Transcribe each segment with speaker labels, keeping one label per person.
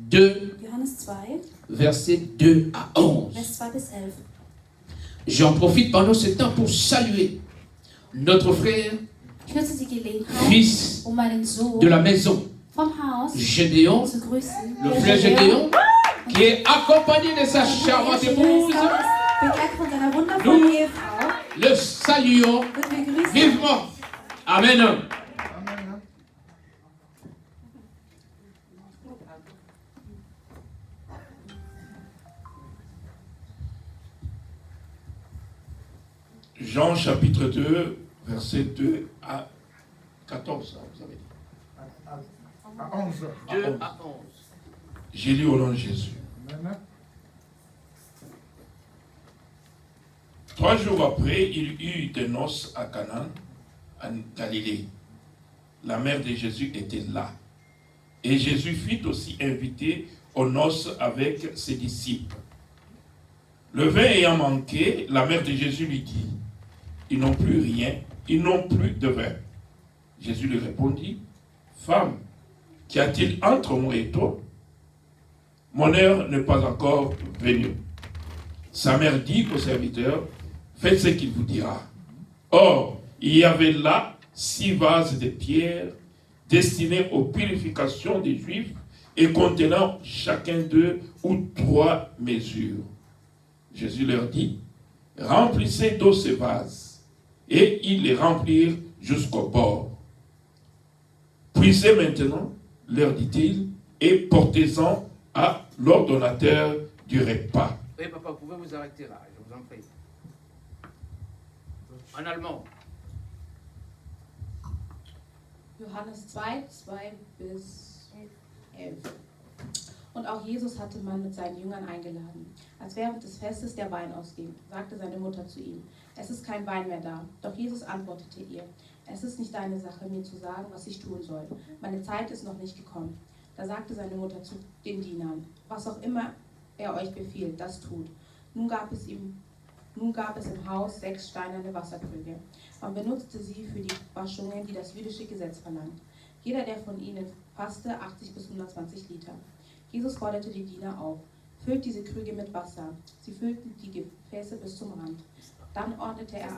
Speaker 1: 2,
Speaker 2: Johannes 2,
Speaker 1: versets 2 à 11.
Speaker 2: Vers 2 bis 11.
Speaker 1: J'en profite pendant ce temps pour saluer notre frère,
Speaker 2: Ich nutze die Gelegenheit,
Speaker 1: fils
Speaker 2: meinen Sohn
Speaker 1: de la maison,
Speaker 2: vom Haus
Speaker 1: Gédéon,
Speaker 2: zu grüßen.
Speaker 1: le frère Gédéon, qui est accompagné de sa charmante épouse.
Speaker 2: Begleitet von seiner wundervollen Ehefrau.
Speaker 1: Le saluons
Speaker 2: Und wir grüßen
Speaker 1: vivement. Amen.
Speaker 3: Jean chapitre 2, verset 2 à 14, vous avez dit.
Speaker 4: À 11.
Speaker 1: 2 à 11.
Speaker 3: J'ai lu au nom de Jésus.
Speaker 4: Amen.
Speaker 3: 3 jours après, il y eut des noces à Canaan, en Galilée. La mère de Jésus était là. Et Jésus fut aussi invité aux noces avec ses disciples. Le vin ayant manqué, la mère de Jésus lui dit, ils n'ont plus rien, ils n'ont plus de vin. Jésus lui répondit, femme, qu'y a-t-il entre moi et toi? Mon heure n'est pas encore venue. Sa mère dit au serviteur, faites ce qu'il vous dira. Or, il y avait là 6 vases de pierre destinés aux purifications des Juifs et contenant chacun d'eux ou 3 mesures. Jésus leur dit, remplissez d'eau ces vases. Et ils les remplirent jusqu'au bord. Puisez maintenant, leur dit-il, et portez-en à l'ordonnateur du repas.
Speaker 1: Oui, papa, vous pouvez vous arrêter là, je vous en prie. En allemand.
Speaker 5: Johannes 2, 2 bis 11. Und auch Jesus hatte man mit seinen Jüngern eingeladen. Als während des Festes der Wein ausging, sagte seine Mutter zu ihm, es ist kein Wein mehr da. Doch Jesus antwortete ihr, es ist nicht deine Sache, mir zu sagen, was ich tun soll. Meine Zeit ist noch nicht gekommen. Da sagte seine Mutter zu den Dienern, was auch immer er euch befiehlt, das tut. Nun gab es im Haus 6 steinerne Wasserkrüge. Man benutzte sie für die Waschungen, die das jüdische Gesetz verlangt. Jeder, der von ihnen fasste, 80 bis 120 Liter. Jesus forderte die Diener auf, füllt diese Krüge mit Wasser. Sie füllten die Gefäße bis zum Rand. Dann ordnete er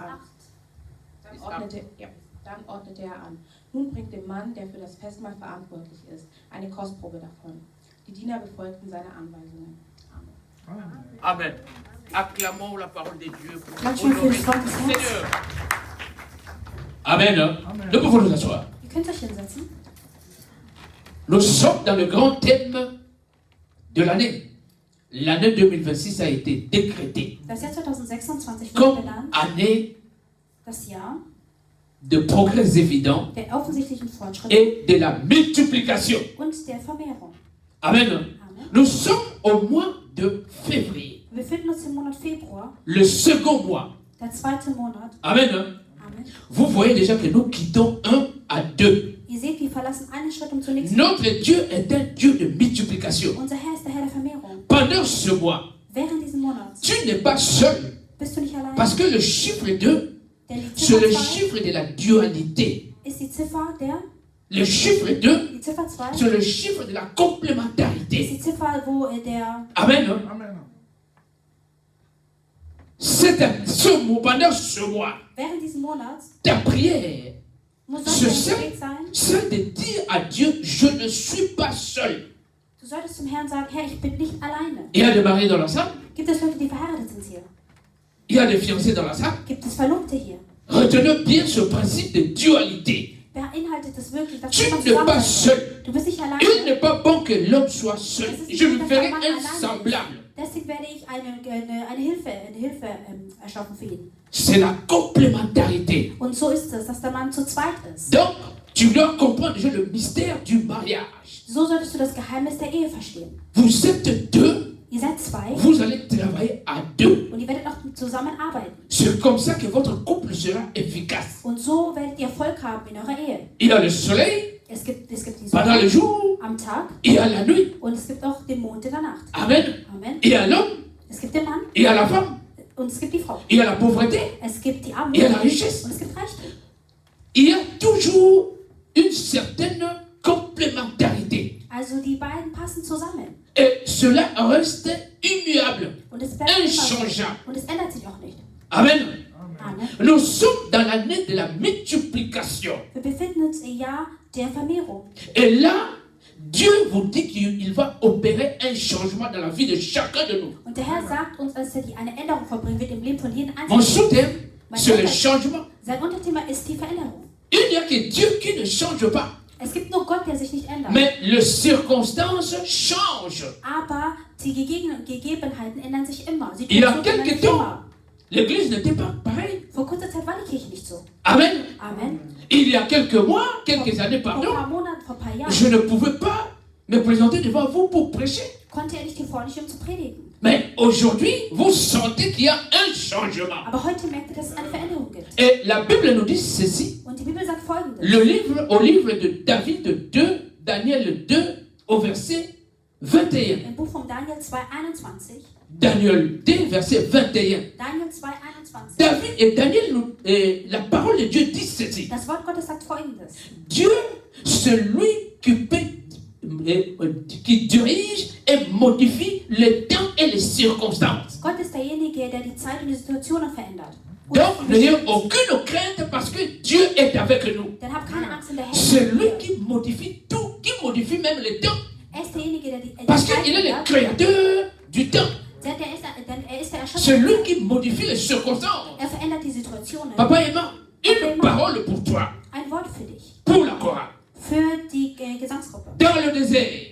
Speaker 5: an. Nun bringt dem Mann, der für das Festmahl verantwortlich ist, eine Kostprobe davon. Die Diener befolgten seine Anweisungen. Amen.
Speaker 1: Amen. Acclamons la parole de Dieu pour
Speaker 2: Klatschen für
Speaker 1: honorer
Speaker 2: das Wort
Speaker 1: le
Speaker 2: des Herrn.
Speaker 1: Seigneur. Amen.
Speaker 4: Amen.
Speaker 1: Nous pouvons nous asseoir.
Speaker 2: Ihr könnt euch hinsetzen.
Speaker 1: Nous sommes dans le grand thème de l'année. L'année 2026 a été décrétée
Speaker 2: Das Jahr 2026 wurde
Speaker 1: comme
Speaker 2: benannt,
Speaker 1: année
Speaker 2: das Jahr
Speaker 1: de progrès évident
Speaker 2: der offensichtlichen Fortschritte
Speaker 1: et de la multiplication.
Speaker 2: und der Vermehrung.
Speaker 1: Amen.
Speaker 2: Amen.
Speaker 1: Nous sommes au mois de février,
Speaker 2: Wir befinden uns im Monat Februar,
Speaker 1: le second mois.
Speaker 2: der 2. Monat.
Speaker 1: Amen.
Speaker 2: Amen.
Speaker 1: Vous voyez déjà que nous quittons 1 à 2.
Speaker 2: Ihr seht, wir verlassen einen Schritt, um zur nächsten.
Speaker 1: Notre Dieu est un Dieu de multiplication.
Speaker 2: Unser Herr ist der Herr der Vermehrung.
Speaker 1: Pendant ce mois,
Speaker 2: Während diesen Monats
Speaker 1: tu n'es pas seul.
Speaker 2: bist du nicht allein.
Speaker 1: Parce que le chiffre 2,
Speaker 2: Denn die
Speaker 1: c'est
Speaker 2: Ziffer
Speaker 1: le
Speaker 2: 2
Speaker 1: chiffre de la dualité.
Speaker 2: ist die Ziffer der,
Speaker 1: Le chiffre 2,
Speaker 2: die Ziffer 2
Speaker 1: c'est le chiffre de la
Speaker 2: ist
Speaker 1: complémentarité.
Speaker 2: die Ziffer, wo der,
Speaker 1: Amen.
Speaker 4: Amen.
Speaker 1: Pendant ce mois,
Speaker 2: während diesen Monats
Speaker 1: ta prière,
Speaker 2: muss
Speaker 1: ce
Speaker 2: das dein
Speaker 1: seul,
Speaker 2: Gebet sein.
Speaker 1: c'est de dire à Dieu, je ne suis pas seul.
Speaker 2: Du solltest zum Herrn sagen, Herr, ich bin nicht alleine.
Speaker 1: Il y a des mariés dans la salle,
Speaker 2: Gibt es Leute, die verheiratet sind hier?
Speaker 1: il y a des fiancés dans la salle.
Speaker 2: Gibt es Verlobte hier?
Speaker 1: Retenez bien ce principe de dualité.
Speaker 2: Beinhaltet es wirklich, dass
Speaker 1: Tu
Speaker 2: jemand
Speaker 1: n'es pas
Speaker 2: zusammen ist?
Speaker 1: seul.
Speaker 2: Du bist nicht
Speaker 1: Il
Speaker 2: alleine.
Speaker 1: n'est pas bon que l'homme soit seul. Je lui ferai un semblable.
Speaker 2: Deswegen werde ich eine Hilfe erschaffen für ihn.
Speaker 1: C'est la complémentarité.
Speaker 2: Und so ist es, dass der Mann zu zweit ist.
Speaker 1: Donc, tu dois comprendre déjà le mystère du mariage.
Speaker 2: So solltest du das Geheimnis der Ehe verstehen.
Speaker 1: Vous êtes 2,
Speaker 2: Ihr seid 2
Speaker 1: vous allez travailler à 2.
Speaker 2: und ihr werdet auch zusammenarbeiten.
Speaker 1: C'est comme ça que votre couple sera efficace.
Speaker 2: Und so werdet ihr Erfolg haben in eurer Ehe.
Speaker 1: Il y a le soleil
Speaker 2: Es gibt die
Speaker 1: pendant le
Speaker 2: Sonne
Speaker 1: jour,
Speaker 2: am Tag
Speaker 1: il y a la nuit.
Speaker 2: und es gibt auch den Mond in der Nacht.
Speaker 1: Amen.
Speaker 2: Amen.
Speaker 1: Il y a l'homme,
Speaker 2: Es gibt den Mann
Speaker 1: il y a la femme,
Speaker 2: und es gibt die Frau.
Speaker 1: il y a la pauvreté,
Speaker 2: Es gibt die Armut
Speaker 1: il y a la richesse.
Speaker 2: und es gibt Reichtum.
Speaker 1: Il y a toujours une certaine complémentarité.
Speaker 2: Also Also die beiden passen zusammen.
Speaker 1: Et cela reste immuable,
Speaker 2: Und es bleibt immer so.
Speaker 1: inchangeable.
Speaker 2: Und es ändert sich auch nicht.
Speaker 1: Amen.
Speaker 2: Amen.
Speaker 1: Nous sommes dans l'année de la multiplication.
Speaker 2: Wir befinden uns im Jahr der Vermehrung.
Speaker 1: Et là, Dieu vous dit qu'il va opérer un changement dans la vie de chacun de nous.
Speaker 2: Und der Herr sagt uns, dass er eine Änderung vollbringen wird im Leben von jedem
Speaker 1: Mon
Speaker 2: Einzelnen.
Speaker 1: sous-thème, c'est le changement.
Speaker 2: Sein Unterthema ist die Veränderung.
Speaker 1: Il n'y a que Dieu qui ne change pas.
Speaker 2: Es gibt nur Gott, der sich nicht ändert.
Speaker 1: Mais les circonstances changent.
Speaker 2: Aber die Gegebenheiten ändern sich immer. Sie
Speaker 1: Il y a
Speaker 2: ändern sich
Speaker 1: quelque temps,
Speaker 2: immer.
Speaker 1: l'église n'était pas pareille.
Speaker 2: Vor kurzer Zeit war die Kirche nicht so.
Speaker 1: Amen.
Speaker 2: Amen.
Speaker 1: Il y a quelques mois, quelques années,
Speaker 2: Vor ein
Speaker 1: pardon,
Speaker 2: paar Monaten, vor ein paar Jahren,
Speaker 1: je ne pouvais pas me présenter devant vous pour prêcher.
Speaker 2: konnte er nicht hier vorne stehen, um zu predigen.
Speaker 1: Mais aujourd'hui, vous sentez qu'il y a un changement.
Speaker 2: Aber heute merkt ihr, dass es eine Veränderung gibt.
Speaker 1: Et la Bible nous dit ceci.
Speaker 2: Und die Bibel sagt Folgendes.
Speaker 1: Au livre de David 2, Daniel 2, au verset 21.
Speaker 2: Im Buch von Daniel 2,21.
Speaker 1: Daniel 2, verset 21.
Speaker 2: Daniel 2,21.
Speaker 1: David et Daniel, la parole de Dieu dit ceci.
Speaker 2: Das Wort Gottes sagt Folgendes.
Speaker 1: Dieu, celui qui dirige et modifie les temps et les circonstances.
Speaker 2: Gott ist derjenige, der die Zeit und die Situationen verändert. Und
Speaker 1: Donc, n'ayez aucune crainte parce que Dieu est avec nous.
Speaker 2: dann habt keine Angst, in der Herr
Speaker 1: C'est
Speaker 2: ist
Speaker 1: lui
Speaker 2: mit dir.
Speaker 1: qui modifie tout, qui modifie même les temps.
Speaker 2: Er ist derjenige, der die
Speaker 1: Parce
Speaker 2: Zeit
Speaker 1: qu'il est le
Speaker 2: ändert.
Speaker 1: créateur du temps.
Speaker 2: Denn er ist der Erschaffer.
Speaker 1: C'est lui qui modifie les circonstances.
Speaker 2: Er verändert die Situationen.
Speaker 1: Papa et maman, une parole pour toi,
Speaker 2: Ein Wort für dich.
Speaker 1: pour la chorale.
Speaker 2: Für die Gesangsgruppe.
Speaker 1: Dans le désert,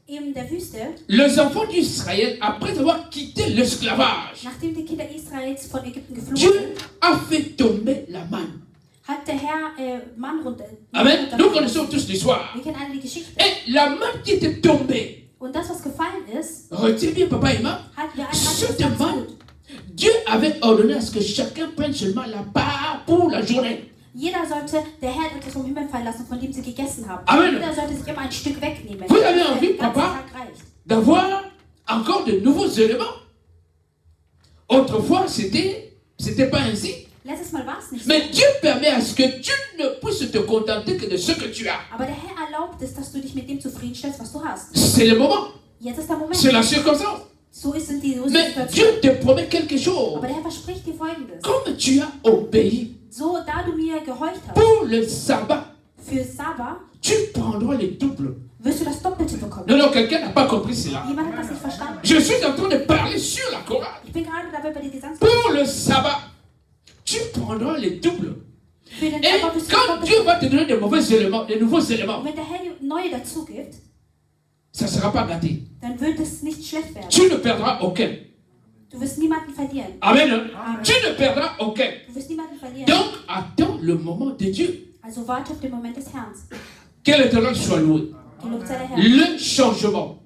Speaker 2: In der Wüste,
Speaker 1: les enfants d'Israël, après avoir quitté l'esclavage,
Speaker 2: nachdem die Kinder Israels von Ägypten geflohen
Speaker 1: Dieu
Speaker 2: sind,
Speaker 1: a fait tomber la manne.
Speaker 2: hat der Herr Mann runter.
Speaker 1: Amen. Nous connaissons tous l'histoire.
Speaker 2: Wir kennen alle die Geschichte.
Speaker 1: Et la manne qui était tombée,
Speaker 2: Und das, was gefallen ist,
Speaker 1: retiens bien papa et maman,
Speaker 2: hat wir einen
Speaker 1: cette
Speaker 2: ganz
Speaker 1: manne,
Speaker 2: gut.
Speaker 1: Dieu avait ordonné à ce que chacun prenne seulement la part pour la journée.
Speaker 2: Jeder sollte, der Herr hat etwas vom Himmel fallen lassen, von dem sie gegessen haben.
Speaker 1: Amen.
Speaker 2: Jeder sollte sich immer ein Stück wegnehmen.
Speaker 1: Vous avez
Speaker 2: Der
Speaker 1: envie,
Speaker 2: ganze
Speaker 1: papa,
Speaker 2: Tag reicht.
Speaker 1: d'avoir encore de nouveaux éléments. Autrefois, c'était pas ainsi.
Speaker 2: Letztes Mal war es nicht so.
Speaker 1: Mais Dieu permet à ce que tu ne puisses te contenter que de ce que tu as.
Speaker 2: Aber der Herr erlaubt es, dass du dich mit dem zufriedenstellst, was du hast.
Speaker 1: C'est le moment.
Speaker 2: Jetzt ist der Moment.
Speaker 1: C'est la circonstance.
Speaker 2: So ist die
Speaker 1: Mais
Speaker 2: Situation.
Speaker 1: Dieu te promet quelque chose.
Speaker 2: Aber der Herr verspricht dir Folgendes.
Speaker 1: Comme tu as obéi
Speaker 2: So, da du mir gehorcht hast,
Speaker 1: pour le sabbat,
Speaker 2: für Sabbat,
Speaker 1: tu prendras le double.
Speaker 2: wirst du das Doppelte bekommen.
Speaker 1: Non, quelqu'un n'a pas compris cela.
Speaker 2: Jemand hat das nicht verstanden.
Speaker 1: Je suis en train de parler sur la chorale.
Speaker 2: Ich bin gerade dabei bei der Gesangsgruppe.
Speaker 1: Pour le sabbat, tu prendras le double.
Speaker 2: Für den
Speaker 1: Et
Speaker 2: Sabbat wirst du das
Speaker 1: quand
Speaker 2: Doppelte.
Speaker 1: Dieu va te donner de mauvais éléments, de nouveaux éléments,
Speaker 2: Und wenn der Herr neue dazu gibt,
Speaker 1: ça ne sera pas gâté.
Speaker 2: dann wird es nicht schlecht werden.
Speaker 1: Tu ne perdras aucun.
Speaker 2: Du wirst niemanden verlieren.
Speaker 1: Amen.
Speaker 2: Amen.
Speaker 1: Tu ne perdras aucun.
Speaker 2: Du wirst niemanden verlieren.
Speaker 1: Donc, attends le moment de Dieu.
Speaker 2: Also warte auf den Moment des Herrn.
Speaker 1: Que l'Éternel soit loué.
Speaker 2: Gelobt sei der Herr.
Speaker 1: Le changement.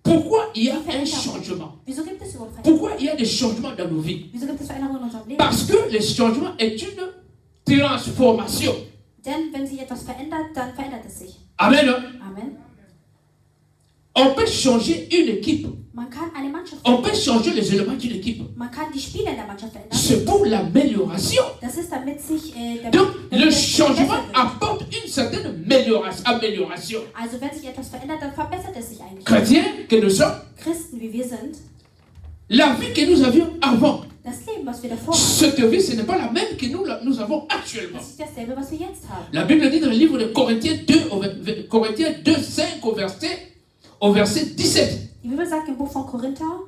Speaker 1: Pourquoi il y a un changement?
Speaker 2: Wieso gibt es überhaupt Veränderungen?
Speaker 1: Pourquoi il y a des changements dans nos vies?
Speaker 2: Wieso gibt es Veränderungen in unserem Leben?
Speaker 1: Parce que le changement est une transformation.
Speaker 2: Denn wenn sich etwas verändert, dann verändert es sich.
Speaker 1: Amen.
Speaker 2: Amen.
Speaker 1: On peut changer une équipe.
Speaker 2: Man kann eine Mannschaft
Speaker 1: On peut
Speaker 2: verändern.
Speaker 1: changer les éléments d'une équipe.
Speaker 2: Man kann die Spieler in der Mannschaft verändern.
Speaker 1: C'est pour l'amélioration.
Speaker 2: Das ist damit sich
Speaker 1: Donc, le
Speaker 2: es
Speaker 1: changement
Speaker 2: besser wird.
Speaker 1: apporte une certaine amélioration.
Speaker 2: Also wenn sich etwas verändert, dann verbessert es sich eigentlich.
Speaker 1: Chrétiens que nous sommes,
Speaker 2: Christen, wie wir sind,
Speaker 1: la vie que nous avions avant,
Speaker 2: das Leben, was wir davor haben,
Speaker 1: cette vie, ce n'est pas la même que nous avons actuellement.
Speaker 2: das ist dasselbe, was wir jetzt haben.
Speaker 1: La Bible dit dans le livre de Corinthiens 2, 5 au verset 17.
Speaker 2: Die Bibel sagt im Buch von Korinther,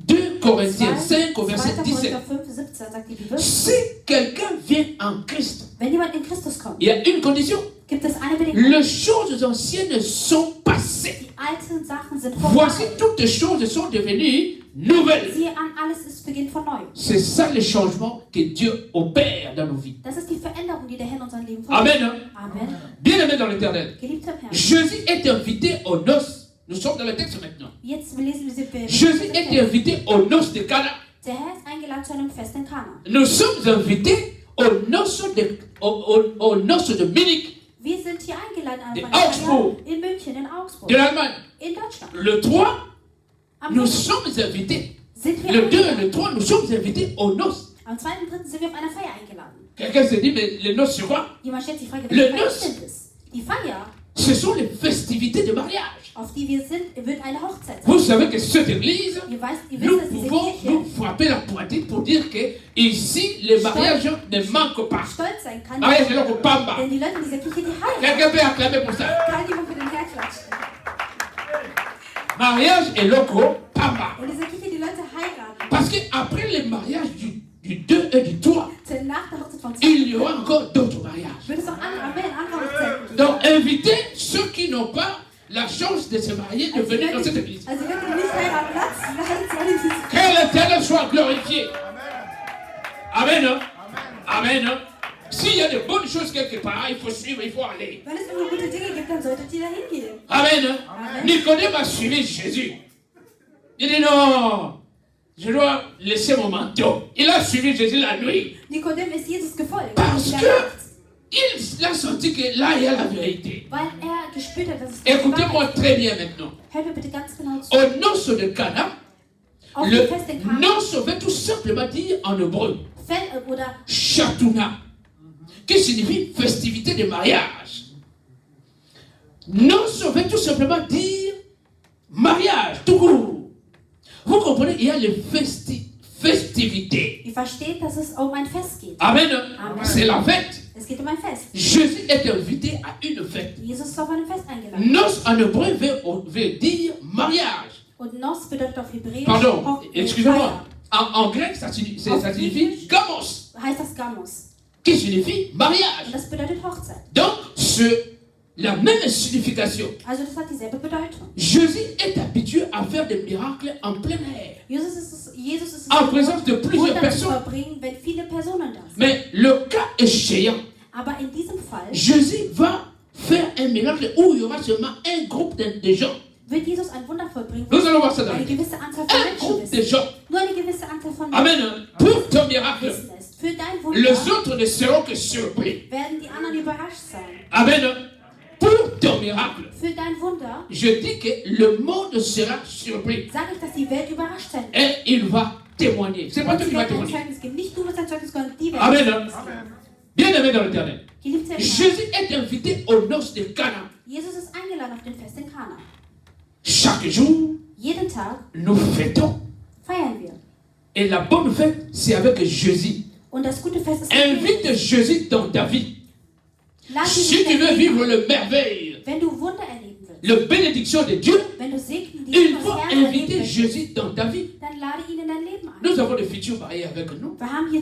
Speaker 1: 2 Corinthiens 5 au
Speaker 2: 2.
Speaker 1: verset 17.
Speaker 2: Korinther 5, 17 sagt die Bibel,
Speaker 1: Si quelqu'un vient en Christ,
Speaker 2: wenn jemand in Christus kommt,
Speaker 1: il y a une condition.
Speaker 2: gibt es eine Bedingung.
Speaker 1: Les choses anciennes sont passées.
Speaker 2: Die alten Sachen sind
Speaker 1: Voici
Speaker 2: vorbei.
Speaker 1: toutes les choses sont devenues nouvelles.
Speaker 2: Siehe an, alles ist Beginn von neu.
Speaker 1: C'est ça le changement que Dieu opère dans nos vies.
Speaker 2: Das ist die Veränderung, die der Herr in unserem Leben vollzieht.
Speaker 1: Amen.
Speaker 2: Amen.
Speaker 1: Bien-aimé dans l'éternel.
Speaker 2: Geliebter Herr,
Speaker 1: Jésus est invité aux noces. Nous sommes dans le texte maintenant.
Speaker 2: jetzt lesen wir diese
Speaker 1: Jésus est invité aux noces de Cana.
Speaker 2: Der Herr ist eingeladen zu einem Fest in Kana.
Speaker 1: Nous sommes invités aux noces de Munich,
Speaker 2: Wir sind hier eingeladen an
Speaker 1: In
Speaker 2: einer Feier
Speaker 1: Augsburg.
Speaker 2: in München, in Augsburg,
Speaker 1: de l'Allemagne.
Speaker 2: in Deutschland.
Speaker 1: Le 3,
Speaker 2: Am
Speaker 1: nous
Speaker 2: 3.
Speaker 1: sommes invités.
Speaker 2: sind wir
Speaker 1: Le 2 et
Speaker 2: eingeladen.
Speaker 1: le 3, nous sommes invités aux noces.
Speaker 2: Am 2. und 3. sind wir auf einer Feier eingeladen.
Speaker 1: Quelqu'un se dit, mais les noces, c'est quoi?
Speaker 2: Jemand stellt sich die Frage,
Speaker 1: Le
Speaker 2: welche Feier
Speaker 1: Nuss.
Speaker 2: sind es? Die Feier
Speaker 1: ce sont les festivités de mariage.
Speaker 2: auf die wir sind, wird eine Hochzeit sein.
Speaker 1: Vous savez que cette église,
Speaker 2: Ihr wisst,
Speaker 1: nous
Speaker 2: dass diese
Speaker 1: pouvons nous
Speaker 2: Kirche
Speaker 1: frapper la poitrine pour dire que ici, les mariages ne manquent pas.
Speaker 2: stolz sein kann,
Speaker 1: Mariage est là pour Pamba.
Speaker 2: denn die Leute in dieser Kirche, die heiraten.
Speaker 1: Quelqu'un peut acclamer pour ça.
Speaker 2: Kann jemand für den Herr klatschen?
Speaker 1: Mariage est loco, Pamba.
Speaker 2: In dieser Kirche, die Leute heiraten.
Speaker 1: Parce qu'après le mariage du 2 et du 3,
Speaker 2: Denn nach der Hochzeit von
Speaker 1: il y aura encore d'autres mariages.
Speaker 2: wird es auch andere Hochzeiten geben.
Speaker 1: Donc, invitez ceux qui n'ont pas la chance de se marier de venir dans cette église.
Speaker 2: Also wenn du nicht heiraten kannst, dann soll ich nicht.
Speaker 1: Que l'Éternel soit glorifié. Amen. Hein? Amen. Hein? S'il y a de bonnes choses quelque part, il faut suivre, il faut aller.
Speaker 2: Wenn es irgendwo gute Dinge gibt, dann solltet ihr da hingehen.
Speaker 1: Amen. Hein?
Speaker 2: Amen.
Speaker 1: Nicodème a suivi Jésus. Il dit non, je dois laisser mon manteau. Il a suivi Jésus la nuit.
Speaker 2: Nikodem ist Jesus gefolgt.
Speaker 1: Parce
Speaker 2: in der
Speaker 1: que
Speaker 2: Nacht,
Speaker 1: il a senti que là, il y a la vérité.
Speaker 2: weil er gespürt hat, dass es die
Speaker 1: Écoutez-moi
Speaker 2: Wahrheit ist.
Speaker 1: très bien maintenant.
Speaker 2: Hört mir bitte ganz genau zu.
Speaker 1: Au noces de Cana,
Speaker 2: Auf
Speaker 1: le
Speaker 2: dem Fest in Kana,
Speaker 1: noces veut tout simplement dire en hébreu
Speaker 2: oder
Speaker 1: Chatouna, qui signifie festivité de mariage. Noces veut tout simplement dire mariage, tout court. Vous comprenez, il y a les festivités.
Speaker 2: ihr versteht, dass es um ein Fest geht.
Speaker 1: Amen.
Speaker 2: Amen.
Speaker 1: C'est la fête.
Speaker 2: Es geht um ein Fest.
Speaker 1: Jésus est invité à une fête.
Speaker 2: Jesus ist auf einem Fest eingeladen.
Speaker 1: Noces en hébreu veut dire mariage.
Speaker 2: Und Nos bedeutet auf Hebräisch
Speaker 1: Pardon, excusez-moi.
Speaker 2: Feier.
Speaker 1: En grec, ça signifie gamos,
Speaker 2: Heißt das Gamos.
Speaker 1: qui signifie
Speaker 2: Und
Speaker 1: mariage.
Speaker 2: das bedeutet Hochzeit.
Speaker 1: Donc, la même signification.
Speaker 2: Also das hat dieselbe Bedeutung.
Speaker 1: Jésus est habitué à faire des miracles en plein air,
Speaker 2: Jesus ist es
Speaker 1: en présence de plusieurs
Speaker 2: Wunder zu
Speaker 1: personnes.
Speaker 2: verbringen, wenn viele Personen da sind.
Speaker 1: Mais le cas échéant,
Speaker 2: Aber in diesem Fall
Speaker 1: Jésus va faire un miracle où il y aura seulement un groupe de gens.
Speaker 2: wird Jesus ein Wunder vollbringen,
Speaker 1: Nous allons voir ça dans
Speaker 2: eine
Speaker 1: le livre.
Speaker 2: gewisse Anzahl von
Speaker 1: Un
Speaker 2: Menschen
Speaker 1: groupe de
Speaker 2: wissen.
Speaker 1: gens.
Speaker 2: Nur eine gewisse Anzahl von Menschen
Speaker 1: Amen. Pour ton miracle,
Speaker 2: wissen es. Für dein Wunder
Speaker 1: les autres ne seront que surpris.
Speaker 2: werden die anderen überrascht sein.
Speaker 1: Amen. Pour ton miracle,
Speaker 2: Für dein Wunder
Speaker 1: je dis que le monde sera surpris.
Speaker 2: sage ich, dass die Welt überrascht sein wird.
Speaker 1: Et il va témoigner. C'est pas
Speaker 2: Und
Speaker 1: toi
Speaker 2: sie
Speaker 1: qui vas
Speaker 2: werden ein
Speaker 1: témoigner.
Speaker 2: Zeugnis geben. Nicht du wirst ein Zeugnis geben, die werden
Speaker 1: Amen.
Speaker 2: ein Zeugnis geben.
Speaker 1: Bien-aimé dans l'éternel.
Speaker 2: Geliebte Herr,
Speaker 1: Jésus est invité aux noces de Cana.
Speaker 2: Jesus ist eingeladen auf den Fest in Kana.
Speaker 1: Chaque jour,
Speaker 2: Jeden Tag
Speaker 1: nous fêtons.
Speaker 2: feiern wir.
Speaker 1: Et la bonne fête, c'est avec Jésus.
Speaker 2: Und das gute Fest ist mit
Speaker 1: Invite
Speaker 2: Jesus.
Speaker 1: Jésus dans ta vie.
Speaker 2: Lass
Speaker 1: Si
Speaker 2: ihn
Speaker 1: tu
Speaker 2: in
Speaker 1: veux
Speaker 2: dein
Speaker 1: vivre
Speaker 2: Leben.
Speaker 1: le merveille,
Speaker 2: Wenn du Wunder erleben willst,
Speaker 1: la bénédiction de Dieu,
Speaker 2: wenn du Segen die
Speaker 1: il
Speaker 2: des
Speaker 1: faut
Speaker 2: Herrn erleben
Speaker 1: inviter
Speaker 2: willst,
Speaker 1: Jésus dans ta vie.
Speaker 2: dann lade ihn in dein Leben ein.
Speaker 1: Nous avons des futurs mariés avec nous.
Speaker 2: Wir haben hier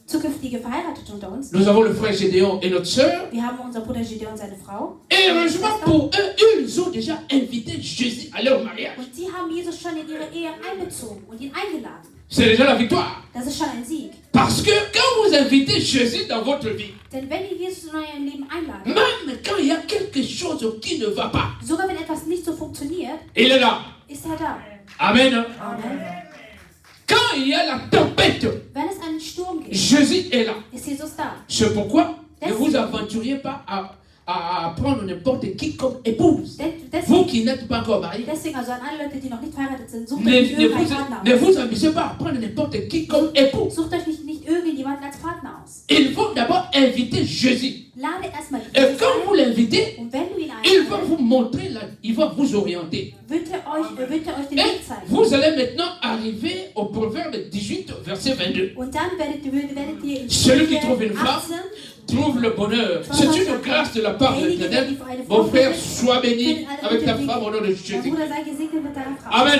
Speaker 2: zukünftige Verheiratete unter uns.
Speaker 1: Nous avons le frère Gédéon et notre sœur.
Speaker 2: Wir haben unser Bruder Gideon und seine Frau.
Speaker 1: Et heureusement pour eux, ils ont déjà invité Jésus à leur mariage.
Speaker 2: Und die haben Jesus schon in ihre Ehe einbezogen und ihn eingeladen.
Speaker 1: C'est déjà la victoire.
Speaker 2: Das ist schon ein Sieg.
Speaker 1: Parce que quand vous invitez Jésus dans votre vie,
Speaker 2: Denn wenn ihr Jesus in eurem Leben einladet,
Speaker 1: même quand il y a quelque chose qui ne va pas,
Speaker 2: sogar wenn etwas nicht so funktioniert,
Speaker 1: il est là.
Speaker 2: ist er da.
Speaker 1: Amen.
Speaker 2: Amen.
Speaker 1: Quand il y a la tempête,
Speaker 2: Wenn es einen Sturm gibt,
Speaker 1: Jésus est là.
Speaker 2: ist Jesus da.
Speaker 1: C'est pourquoi ne vous aventuriez pas à prendre n'importe qui comme épouse. Vous qui n'êtes pas encore mariés,
Speaker 2: Deswegen, also an alle Leute, die noch nicht verheiratet sind, sucht
Speaker 1: ne,
Speaker 2: euch nicht
Speaker 1: ne
Speaker 2: irgendeinen
Speaker 1: vous,
Speaker 2: Partner
Speaker 1: ne
Speaker 2: aus.
Speaker 1: vous ambitiez pas à prendre n'importe qui comme époux.
Speaker 2: Sucht euch nicht irgendjemanden als Partner aus.
Speaker 1: Il faut d'abord inviter Jésus.
Speaker 2: Lade erstmal
Speaker 1: Et
Speaker 2: Jesus
Speaker 1: quand vous
Speaker 2: ein.
Speaker 1: l'invitez,
Speaker 2: Und wenn du ihn
Speaker 1: il va
Speaker 2: einladest,
Speaker 1: vous montrer, il va vous orienter.
Speaker 2: wird er euch den
Speaker 1: Et
Speaker 2: Weg zeigen.
Speaker 1: vous allez maintenant arriver au Proverbe 18, verset 22.
Speaker 2: Und dann werdet ihr in
Speaker 1: Celui qui trouve une femme
Speaker 2: 18
Speaker 1: trouve le bonheur. C'est une grâce de la part de l'Éternel. Mon frère, sois béni avec ta femme au nom de
Speaker 2: Mein
Speaker 1: Jésus.
Speaker 2: Bruder, sei gesegnet mit deiner Frau.
Speaker 1: Amen.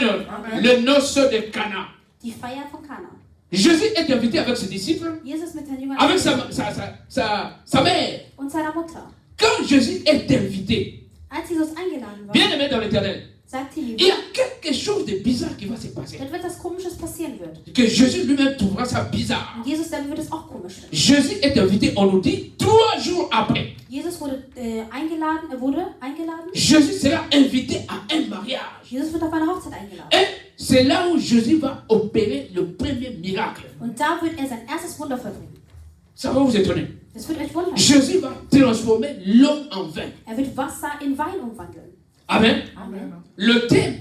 Speaker 1: Le noces de Cana.
Speaker 2: Die Feier von Kana.
Speaker 1: Jésus est invité avec ses disciples,
Speaker 2: Jesus mit seinen Jüngern
Speaker 1: avec sa mère.
Speaker 2: und seiner Mutter.
Speaker 1: Quand Jésus est invité,
Speaker 2: Als Jesus eingeladen war,
Speaker 1: bien aimé dans l'Éternel,
Speaker 2: sagt die
Speaker 1: il
Speaker 2: Liebe,
Speaker 1: y a quelque chose de bizarre qui va se passer.
Speaker 2: dann wird was Komisches passieren wird.
Speaker 1: Que Jésus lui-même trouvera ça bizarre.
Speaker 2: Und Jesus selber wird es auch komisch finden.
Speaker 1: Jésus est invité, on nous dit, 3 jours après.
Speaker 2: Jesus wurde eingeladen.
Speaker 1: Jésus sera invité à un mariage.
Speaker 2: Jesus wird auf eine Hochzeit eingeladen.
Speaker 1: Et c'est là où Jésus va opérer le premier miracle.
Speaker 2: Und da wird er sein erstes Wunder vollbringen.
Speaker 1: Ça va vous étonner.
Speaker 2: Das wird euch wundern.
Speaker 1: Jésus va transformer l'eau en vin.
Speaker 2: Er wird Wasser in Wein umwandeln.
Speaker 1: Amen.
Speaker 2: Amen.
Speaker 1: Le thème,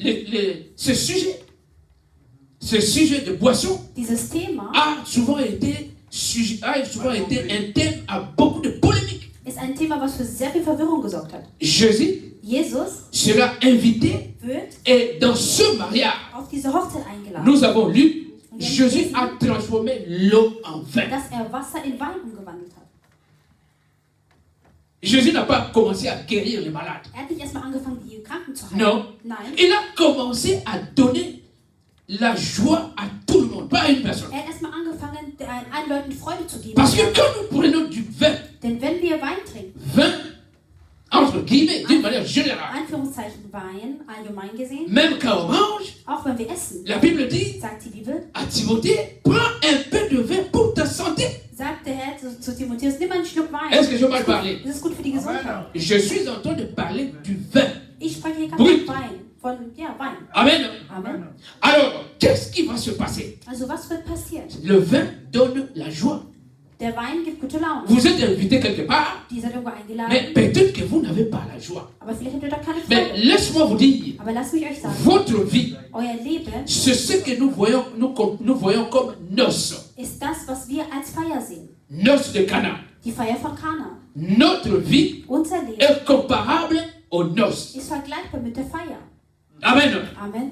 Speaker 1: ce sujet de boisson
Speaker 2: Dieses Thema
Speaker 1: a souvent été un thème à beaucoup de polémiques.
Speaker 2: ist ein Thema, was für sehr viel Verwirrung gesorgt hat.
Speaker 1: Jésus
Speaker 2: Jesus
Speaker 1: sera invité
Speaker 2: wird
Speaker 1: et dans ce mariage,
Speaker 2: auf diese Hochzeit eingeladen,
Speaker 1: nous avons lu, Jésus a transformé l'eau en vin.
Speaker 2: dass Wasser in Wein umgewandelt hat.
Speaker 1: Jésus n'a pas commencé à guérir les malades.
Speaker 2: Hat nicht erstmal angefangen, die Kranken zu heilen.
Speaker 1: Non.
Speaker 2: Nein.
Speaker 1: Il a commencé à donner la joie à tout le monde, pas à une personne.
Speaker 2: Hat erstmal angefangen, allen Leuten Freude zu geben.
Speaker 1: Parce que quand nous prenons du vin,
Speaker 2: Denn wenn wir Wein trinken,
Speaker 1: vin, entre guillemets, d'une manière générale,
Speaker 2: Anführungszeichen Wein, allgemein gesehen,
Speaker 1: même quand on mange,
Speaker 2: auch wenn wir essen,
Speaker 1: la Bible dit
Speaker 2: sagt die Bibel,
Speaker 1: à Timothée, prends un peu de vin pour ta santé.
Speaker 2: sagt der Herr zu Timotheus, nimm einen Schluck Wein.
Speaker 1: Est-ce que je mal parler?
Speaker 2: Das ist gut für die Gesundheit.
Speaker 1: Je suis en train de parler du vin.
Speaker 2: Ich spreche hier gerade
Speaker 1: Brut.
Speaker 2: von Wein. Von, ja, Wein.
Speaker 1: Amen.
Speaker 2: Amen.
Speaker 1: Alors, qu'est-ce qui va se passer?
Speaker 2: Also was wird passieren?
Speaker 1: Le vin donne la joie.
Speaker 2: Der Wein gibt gute Laune.
Speaker 1: Vous êtes invité quelque part,
Speaker 2: Die seid irgendwo
Speaker 1: mais
Speaker 2: eingeladen,
Speaker 1: peut-être que vous n'avez pas la joie.
Speaker 2: aber vielleicht habt ihr doch keine
Speaker 1: Mais
Speaker 2: Freude.
Speaker 1: laisse-moi vous dire,
Speaker 2: Aber lasst mich euch sagen,
Speaker 1: votre vie,
Speaker 2: euer Leben
Speaker 1: c'est ce que nous voyons comme noces.
Speaker 2: ist das, was wir als Feier sehen.
Speaker 1: Noces de Cana.
Speaker 2: Die Feier von Kana.
Speaker 1: Notre vie
Speaker 2: Unser Leben
Speaker 1: est comparable aux noces.
Speaker 2: ist vergleichbar mit der Feier.
Speaker 1: Amen.
Speaker 2: Amen.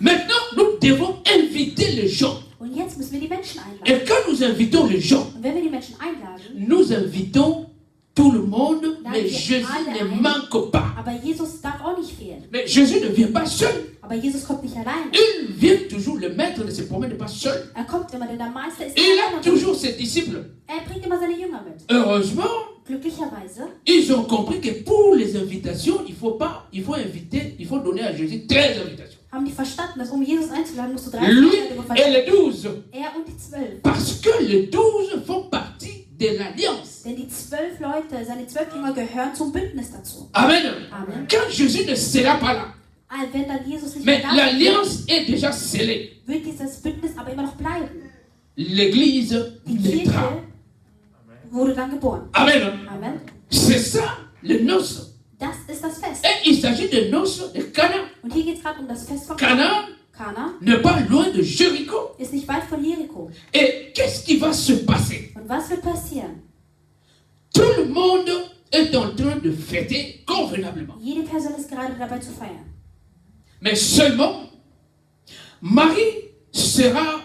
Speaker 1: Maintenant, nous devons inviter les gens.
Speaker 2: Und jetzt müssen wir die Menschen einladen.
Speaker 1: Et quand nous invitons les gens,
Speaker 2: Und wenn wir die Menschen einladen,
Speaker 1: nous invitons tout le monde, mais
Speaker 2: wir
Speaker 1: Jésus
Speaker 2: alle
Speaker 1: ne
Speaker 2: ein.
Speaker 1: manque pas.
Speaker 2: aber Jesus darf auch nicht fehlen.
Speaker 1: Mais Jésus ne vient pas seul.
Speaker 2: Aber Jesus kommt nicht alleine.
Speaker 1: Il vient toujours, le maître ne se promène pas seul.
Speaker 2: Er kommt immer, denn der Meister ist
Speaker 1: Il
Speaker 2: alleine
Speaker 1: a
Speaker 2: unterwegs.
Speaker 1: toujours ses disciples.
Speaker 2: Er bringt immer seine Jünger mit.
Speaker 1: Heureusement,
Speaker 2: Glücklicherweise
Speaker 1: ils ont compris que pour les invitations, il faut inviter, il faut donner à Jésus 13 invitations.
Speaker 2: haben die verstanden, dass Jesus einzuladen, musst du 30
Speaker 1: Lui
Speaker 2: Einladungen
Speaker 1: et
Speaker 2: verschicken.
Speaker 1: les 12.
Speaker 2: Er und die 12.
Speaker 1: Parce que les 12 font partie de l'alliance.
Speaker 2: Denn die 12 Leute, seine 12 Jünger gehören zum Bündnis dazu.
Speaker 1: Amen.
Speaker 2: Amen.
Speaker 1: Quand Jésus ne sera pas là,
Speaker 2: Wenn dann Jesus nicht mehr
Speaker 1: mais
Speaker 2: da ist,
Speaker 1: l'alliance est déjà scellée.
Speaker 2: wird dieses Bündnis aber immer noch bleiben.
Speaker 1: L'église
Speaker 2: Die
Speaker 1: naîtra.
Speaker 2: Kirche wurde dann geboren.
Speaker 1: Amen.
Speaker 2: Amen.
Speaker 1: C'est ça, les noces.
Speaker 2: Das ist das Fest.
Speaker 1: Et il s'agit des noces de Cana.
Speaker 2: Und hier geht es gerade um das Fest von
Speaker 1: Cana
Speaker 2: Kana.
Speaker 1: n'est pas loin de Jéricho.
Speaker 2: Ist nicht weit von Jericho.
Speaker 1: Et qu'est-ce qui va se passer?
Speaker 2: Und was wird passieren?
Speaker 1: Tout le monde est en train de fêter convenablement.
Speaker 2: Jede Person ist gerade dabei zu feiern.
Speaker 1: Mais seulement, Marie sera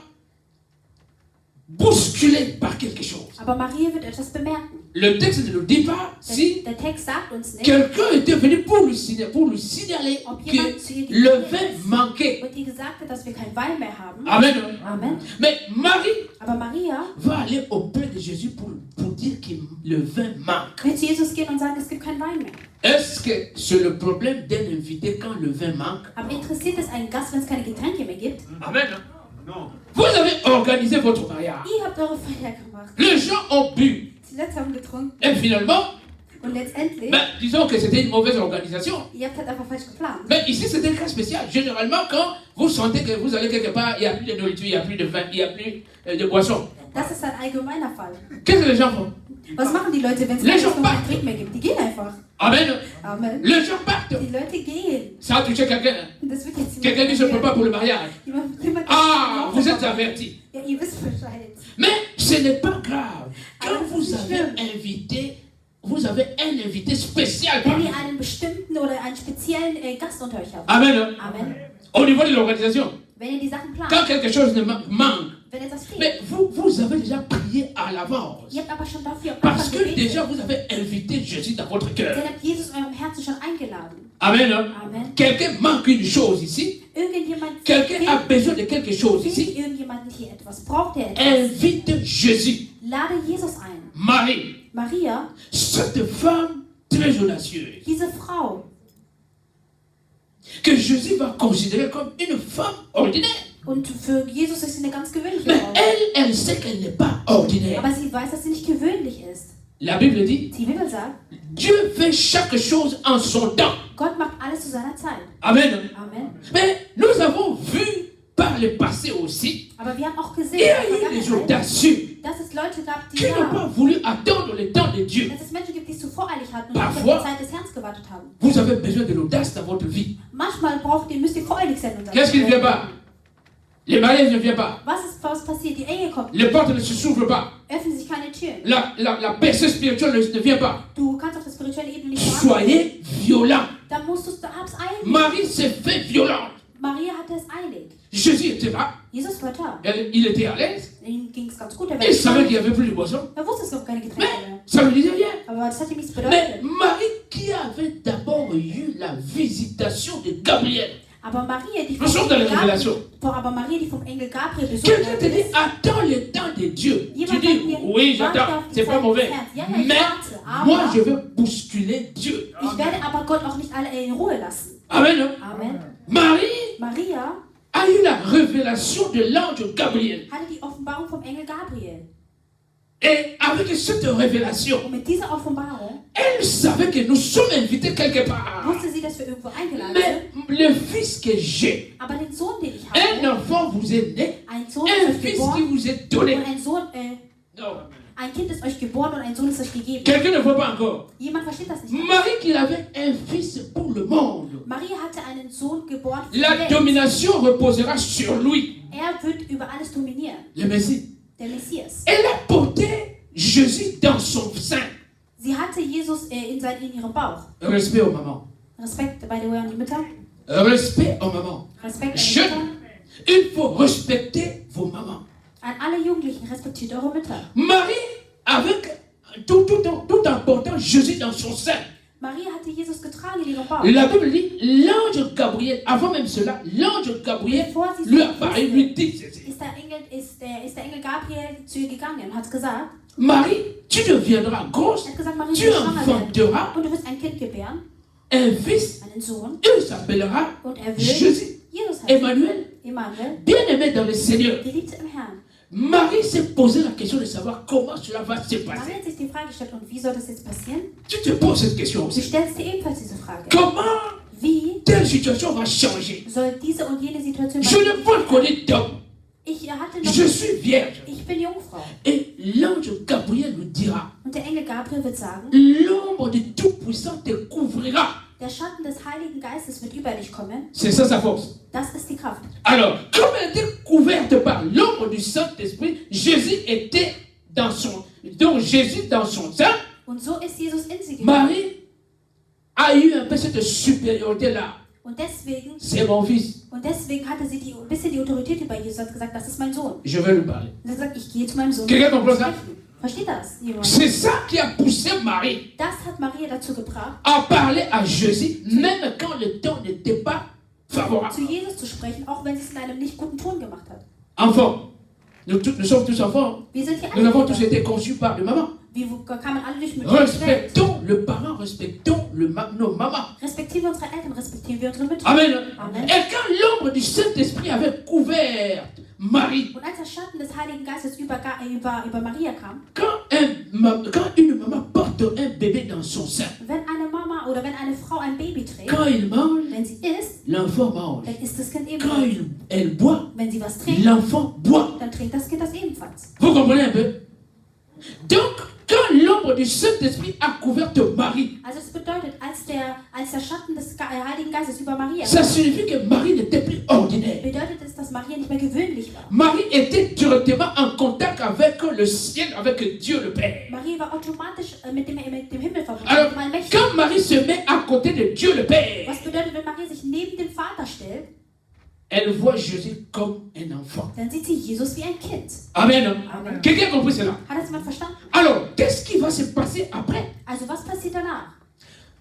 Speaker 1: bousculée par quelque chose.
Speaker 2: Aber Maria wird etwas bemerken.
Speaker 1: Le texte ne nous dit pas si
Speaker 2: Der Text sagt uns nicht,
Speaker 1: quelqu'un était venu pour lui signaler
Speaker 2: ob
Speaker 1: que
Speaker 2: jemand zu ihr
Speaker 1: le
Speaker 2: gekommen
Speaker 1: vin
Speaker 2: ist
Speaker 1: manquait.
Speaker 2: und ihr gesagt hat, dass wir keinen Wein mehr haben.
Speaker 1: Amen.
Speaker 2: Amen.
Speaker 1: Mais Marie
Speaker 2: Aber Maria
Speaker 1: va aller auprès de Jésus pour dire que le vin manque.
Speaker 2: wird zu Jesus gehen und sagen, es gibt keinen Wein mehr.
Speaker 1: Est-ce que c'est le problème d'un invité quand le vin manque?
Speaker 2: Aber interessiert es einen Gast, wenn es keine Getränke mehr gibt?
Speaker 1: Amen. Vous avez organisé votre mariage.
Speaker 2: Ihr habt eure Feier gemacht.
Speaker 1: Les gens ont bu.
Speaker 2: Die Leute haben getrunken.
Speaker 1: Et finalement,
Speaker 2: Und letztendlich,
Speaker 1: disons que c'était une mauvaise organisation.
Speaker 2: ihr habt halt einfach falsch geplant.
Speaker 1: Mais ici, c'est un cas spécial. Généralement, quand vous sentez que vous allez quelque part, il n'y a plus de nourriture, il n'y a plus de vin, il n'y a plus de boisson.
Speaker 2: Das ist ein allgemeiner Fall.
Speaker 1: Qu'est-ce que les gens font?
Speaker 2: Was machen die Leute, wenn es
Speaker 1: Les gens
Speaker 2: keinen
Speaker 1: partent.
Speaker 2: Getränk mehr gibt? Die gehen einfach.
Speaker 1: Amen.
Speaker 2: Amen.
Speaker 1: Les gens partent.
Speaker 2: Die Leute gehen.
Speaker 1: Ça a touché quelqu'un.
Speaker 2: Und das wird jetzt
Speaker 1: Quelqu'un qui ne se prépare pour le mariage.
Speaker 2: Jemand,
Speaker 1: Ah, vous êtes avertis.
Speaker 2: Ja, ihr wisst Bescheid.
Speaker 1: Mais ce n'est pas grave. Quand
Speaker 2: Alors,
Speaker 1: vous
Speaker 2: c'est
Speaker 1: avez
Speaker 2: schlimm.
Speaker 1: invité, vous avez un invité spécial.
Speaker 2: Wenn
Speaker 1: parmi
Speaker 2: ihr
Speaker 1: vous.
Speaker 2: einen bestimmten oder einen speziellen Gast unter euch habt.
Speaker 1: Amen.
Speaker 2: Amen.
Speaker 1: Au niveau de l'organisation,
Speaker 2: Wenn ihr die Sachen plant.
Speaker 1: quand quelque chose ne manque,
Speaker 2: Wenn etwas fehlt.
Speaker 1: mais vous avez déjà prié à l'avance.
Speaker 2: Ihr habt aber schon dafür am
Speaker 1: Parce
Speaker 2: Anfang
Speaker 1: que
Speaker 2: gebetet.
Speaker 1: déjà vous avez invité Jésus dans votre cœur.
Speaker 2: Denn habt Jesus in eurem Herzen schon eingeladen.
Speaker 1: Amen.
Speaker 2: Amen.
Speaker 1: Quelqu'un manque une chose ici.
Speaker 2: Irgendjemand
Speaker 1: Quelqu'un a besoin de quelque chose
Speaker 2: fehlt
Speaker 1: ici.
Speaker 2: irgendjemanden hier etwas. Braucht er etwas?
Speaker 1: Invite Jésus.
Speaker 2: Lade Jesus ein.
Speaker 1: Marie,
Speaker 2: Maria,
Speaker 1: cette femme très audacieuse,
Speaker 2: diese Frau,
Speaker 1: que Jésus va considérer comme une femme ordinaire.
Speaker 2: und für Jesus ist sie eine ganz gewöhnliche
Speaker 1: Mais
Speaker 2: Frau.
Speaker 1: elle sait qu'elle n'est pas ordinaire.
Speaker 2: Aber sie weiß, dass sie nicht gewöhnlich ist.
Speaker 1: La Bible dit,
Speaker 2: Die Bibel sagt,
Speaker 1: Dieu fait chaque chose en son temps.
Speaker 2: Gott macht alles zu seiner Zeit.
Speaker 1: Amen.
Speaker 2: Amen.
Speaker 1: Mais nous avons vu par le passé aussi,
Speaker 2: Aber wir haben auch gesehen,
Speaker 1: il y a
Speaker 2: in der
Speaker 1: eu des
Speaker 2: Vergangenheit,
Speaker 1: audacieux
Speaker 2: dass es Leute gab, die
Speaker 1: qui n'ont pas voulu attendre le temps de Dieu.
Speaker 2: dass es Menschen gibt, die es zu voreilig hatten und
Speaker 1: Parfois.
Speaker 2: auf die Zeit des Herrn gewartet haben.
Speaker 1: Vous avez besoin de l'audace dans votre vie.
Speaker 2: Manchmal müsst ihr voreilig sein. in unserem
Speaker 1: Qu'est-ce qui ne
Speaker 2: Leben.
Speaker 1: vient pas? Le mariage ne vient pas.
Speaker 2: Was passiert? Die Ehe kommt.
Speaker 1: Les portes ne se s'ouvrent pas.
Speaker 2: Öffnen sich keine Türen.
Speaker 1: La personne spirituelle ne vient pas.
Speaker 2: Du kannst auf der spirituellen Ebene nicht vorankommen.
Speaker 1: Soyez violents.
Speaker 2: Dann musst du hab's eilig.
Speaker 1: Marie s'est fait violente.
Speaker 2: Maria hatte es eilig.
Speaker 1: Jésus était là.
Speaker 2: Jesus war da.
Speaker 1: Il était à l'aise.
Speaker 2: Ihm ging es ganz gut.
Speaker 1: Il savait qu'il n'y avait plus de boisson.
Speaker 2: Er wusste, es gab keine Getränke
Speaker 1: Mais
Speaker 2: mehr.
Speaker 1: ça ne lui disait rien.
Speaker 2: Aber das hat ihm nichts
Speaker 1: Mais
Speaker 2: bedeutet.
Speaker 1: Marie qui avait d'abord eu la visitation de Gabriel.
Speaker 2: Aber Maria, die
Speaker 1: Nous sommes dans les révélations.
Speaker 2: vom Engel Gabriel besucht
Speaker 1: Quelqu'un te
Speaker 2: worden
Speaker 1: dit,
Speaker 2: ist,
Speaker 1: attends le temps de Dieu. Tu
Speaker 2: jemand
Speaker 1: dis,
Speaker 2: sagt mir,
Speaker 1: oui,
Speaker 2: warte
Speaker 1: j'attends.
Speaker 2: auf die
Speaker 1: C'est pas
Speaker 2: Zeit
Speaker 1: mauvais.
Speaker 2: des Herrn. Ja, ja, ich
Speaker 1: Mais
Speaker 2: warte,
Speaker 1: moi,
Speaker 2: aber
Speaker 1: je veux bousculer Dieu.
Speaker 2: ich werde aber Gott auch nicht alle in Ruhe lassen.
Speaker 1: Amen.
Speaker 2: Amen.
Speaker 1: Marie
Speaker 2: Maria
Speaker 1: a eu la révélation de l'ange Gabriel.
Speaker 2: hatte die Offenbarung vom Engel Gabriel.
Speaker 1: Et avec cette révélation,
Speaker 2: Und mit dieser Offenbarung
Speaker 1: elle savait que nous sommes invités quelque part.
Speaker 2: wusste sie, dass wir irgendwo eingeladen
Speaker 1: Mais
Speaker 2: sind.
Speaker 1: le fils que j'ai,
Speaker 2: Aber den Sohn, den ich
Speaker 1: un
Speaker 2: habe,
Speaker 1: enfant vous est né,
Speaker 2: ein Sohn
Speaker 1: un
Speaker 2: ist euch
Speaker 1: fils qui
Speaker 2: geboren
Speaker 1: vous est donné.
Speaker 2: und ein Sohn,
Speaker 1: Non.
Speaker 2: ein Kind ist euch geboren und ein Sohn ist euch gegeben.
Speaker 1: Quelqu'un ne voit pas encore.
Speaker 2: Jemand versteht das nicht.
Speaker 1: Marie qu'il avait un fils pour le monde.
Speaker 2: Maria hatte einen Sohn geboren für die
Speaker 1: La
Speaker 2: Welt.
Speaker 1: domination reposera sur lui,
Speaker 2: Er wird über alles dominieren.
Speaker 1: le Messie.
Speaker 2: Der Messias.
Speaker 1: Elle a porté Jésus dans son sein.
Speaker 2: Sie hatte Jesus in ihrem Bauch.
Speaker 1: Respect aux mamans.
Speaker 2: Respekt, by the way, an die Mütter.
Speaker 1: Respect aux mamans.
Speaker 2: Respekt an die
Speaker 1: Jeunes,
Speaker 2: Mütter.
Speaker 1: il faut respecter vos mamans.
Speaker 2: An alle Jugendlichen, respektiert eure Mütter.
Speaker 1: Marie, avec tout en portant Jésus dans son sein.
Speaker 2: Maria hatte Jesus getragen in ihrem Bauch.
Speaker 1: La Bible dit, l'ange Gabriel, avant même cela, l'ange Gabriel
Speaker 2: Bevor sie
Speaker 1: lui
Speaker 2: so
Speaker 1: apparaît,
Speaker 2: wusste,
Speaker 1: lui dit ceci.
Speaker 2: ist der Engel Gabriel zu ihr gegangen und hat gesagt,
Speaker 1: Marie, tu deviendras grosse,
Speaker 2: er hat gesagt, Maria,
Speaker 1: tu
Speaker 2: du wirst schwanger werden
Speaker 1: enfanteras
Speaker 2: und du wirst ein Kind gebären,
Speaker 1: un fils,
Speaker 2: einen Sohn,
Speaker 1: il s'appellera
Speaker 2: und er wird
Speaker 1: Jésus.
Speaker 2: Jesus heißen.
Speaker 1: Emmanuel,
Speaker 2: Emmanuel,
Speaker 1: bien-aimé dans le Seigneur.
Speaker 2: Geliebte im Herrn.
Speaker 1: Marie s'est posé la question de savoir comment cela va se
Speaker 2: Maria
Speaker 1: passer.
Speaker 2: hat sich die Frage gestellt, und wie soll das jetzt passieren?
Speaker 1: Tu te poses cette question
Speaker 2: Du
Speaker 1: aussi.
Speaker 2: stellst dir ebenfalls diese Frage.
Speaker 1: Comment
Speaker 2: Wie
Speaker 1: telle situation va changer?
Speaker 2: soll diese und jene Situation
Speaker 1: Je n'ai pas connu d'homme.
Speaker 2: Ich hatte noch
Speaker 1: Je suis vierge.
Speaker 2: ich bin Jungfrau.
Speaker 1: Et l'ange Gabriel nous dira,
Speaker 2: Und der Engel Gabriel wird sagen,
Speaker 1: l'ombre du Tout-Puissant te couvrira.
Speaker 2: der Schatten des Heiligen Geistes wird über dich kommen.
Speaker 1: C'est ça sa force.
Speaker 2: Das ist die Kraft.
Speaker 1: Alors, comme elle était couverte par l'ombre du Saint-Esprit, Jésus était dans son... Donc Jésus dans son sein,
Speaker 2: Und so ist Jesus in sie gegangen.
Speaker 1: Marie a eu un peu cette supériorité-là.
Speaker 2: Und deswegen hatte sie ein bisschen die Autorität über Jesus, hat gesagt, das ist mein Sohn.
Speaker 1: Je vais lui parler.
Speaker 2: Und er sagt, ich gehe zu meinem Sohn.
Speaker 1: Quelqu'un comprend ça?
Speaker 2: Versteht das? Jemand?
Speaker 1: C'est ça qui a poussé Marie
Speaker 2: Das hat Maria dazu gebracht,
Speaker 1: à parler à Jésus, même quand le temps n'était pas favorable.
Speaker 2: zu Jesus zu sprechen, auch wenn sie es in einem nicht guten Ton gemacht hat.
Speaker 1: Enfants, nous sommes tous enfants.
Speaker 2: Wir sind hier
Speaker 1: Nous avons tous
Speaker 2: alle.
Speaker 1: été conçus par des mamans.
Speaker 2: Wir kamen alle durch Mütter und Welt.
Speaker 1: Respectons le parent, respectons nos mamans.
Speaker 2: Respektieren wir unsere Eltern, respektieren wir unsere Mütter.
Speaker 1: Amen.
Speaker 2: Amen.
Speaker 1: Et quand l'ombre du Saint-Esprit avait couvert Marie,
Speaker 2: Und als der Schatten des Heiligen Geistes über Maria kam,
Speaker 1: quand une maman porte un bébé dans son sein,
Speaker 2: wenn eine Mama oder wenn eine Frau ein Baby trägt,
Speaker 1: quand il mange,
Speaker 2: wenn sie isst,
Speaker 1: l'enfant mange.
Speaker 2: dann isst das Kind
Speaker 1: Quand
Speaker 2: ebenfalls.
Speaker 1: elle boit,
Speaker 2: Wenn sie was trinkt,
Speaker 1: l'enfant boit.
Speaker 2: dann trinkt das Kind das ebenfalls.
Speaker 1: Vous comprenez un peu? Donc, quand l'ombre du Saint-Esprit a couvert Marie,
Speaker 2: Also das bedeutet, als der Schatten des Heiligen Geistes über Maria
Speaker 1: ça
Speaker 2: kam,
Speaker 1: signifie que Marie n'était plus ordinaire.
Speaker 2: bedeutet es, dass Maria nicht mehr gewöhnlich war.
Speaker 1: Marie était directement en contact avec le ciel, avec Dieu le Père.
Speaker 2: Maria war automatisch mit dem Himmel verbunden.
Speaker 1: Alors,
Speaker 2: mit dem Allmächtigen.
Speaker 1: quand Marie se met à côté de Dieu le Père,
Speaker 2: Was bedeutet, wenn Maria sich neben den Vater stellt,
Speaker 1: elle voit Jésus comme un enfant.
Speaker 2: dann sieht sie Jesus wie ein Kind.
Speaker 1: Amen.
Speaker 2: Amen.
Speaker 1: Quelqu'un a compris cela?
Speaker 2: Hat das jemand verstanden?
Speaker 1: Alors, qu'est-ce qui va se passer après?
Speaker 2: Also was passiert danach?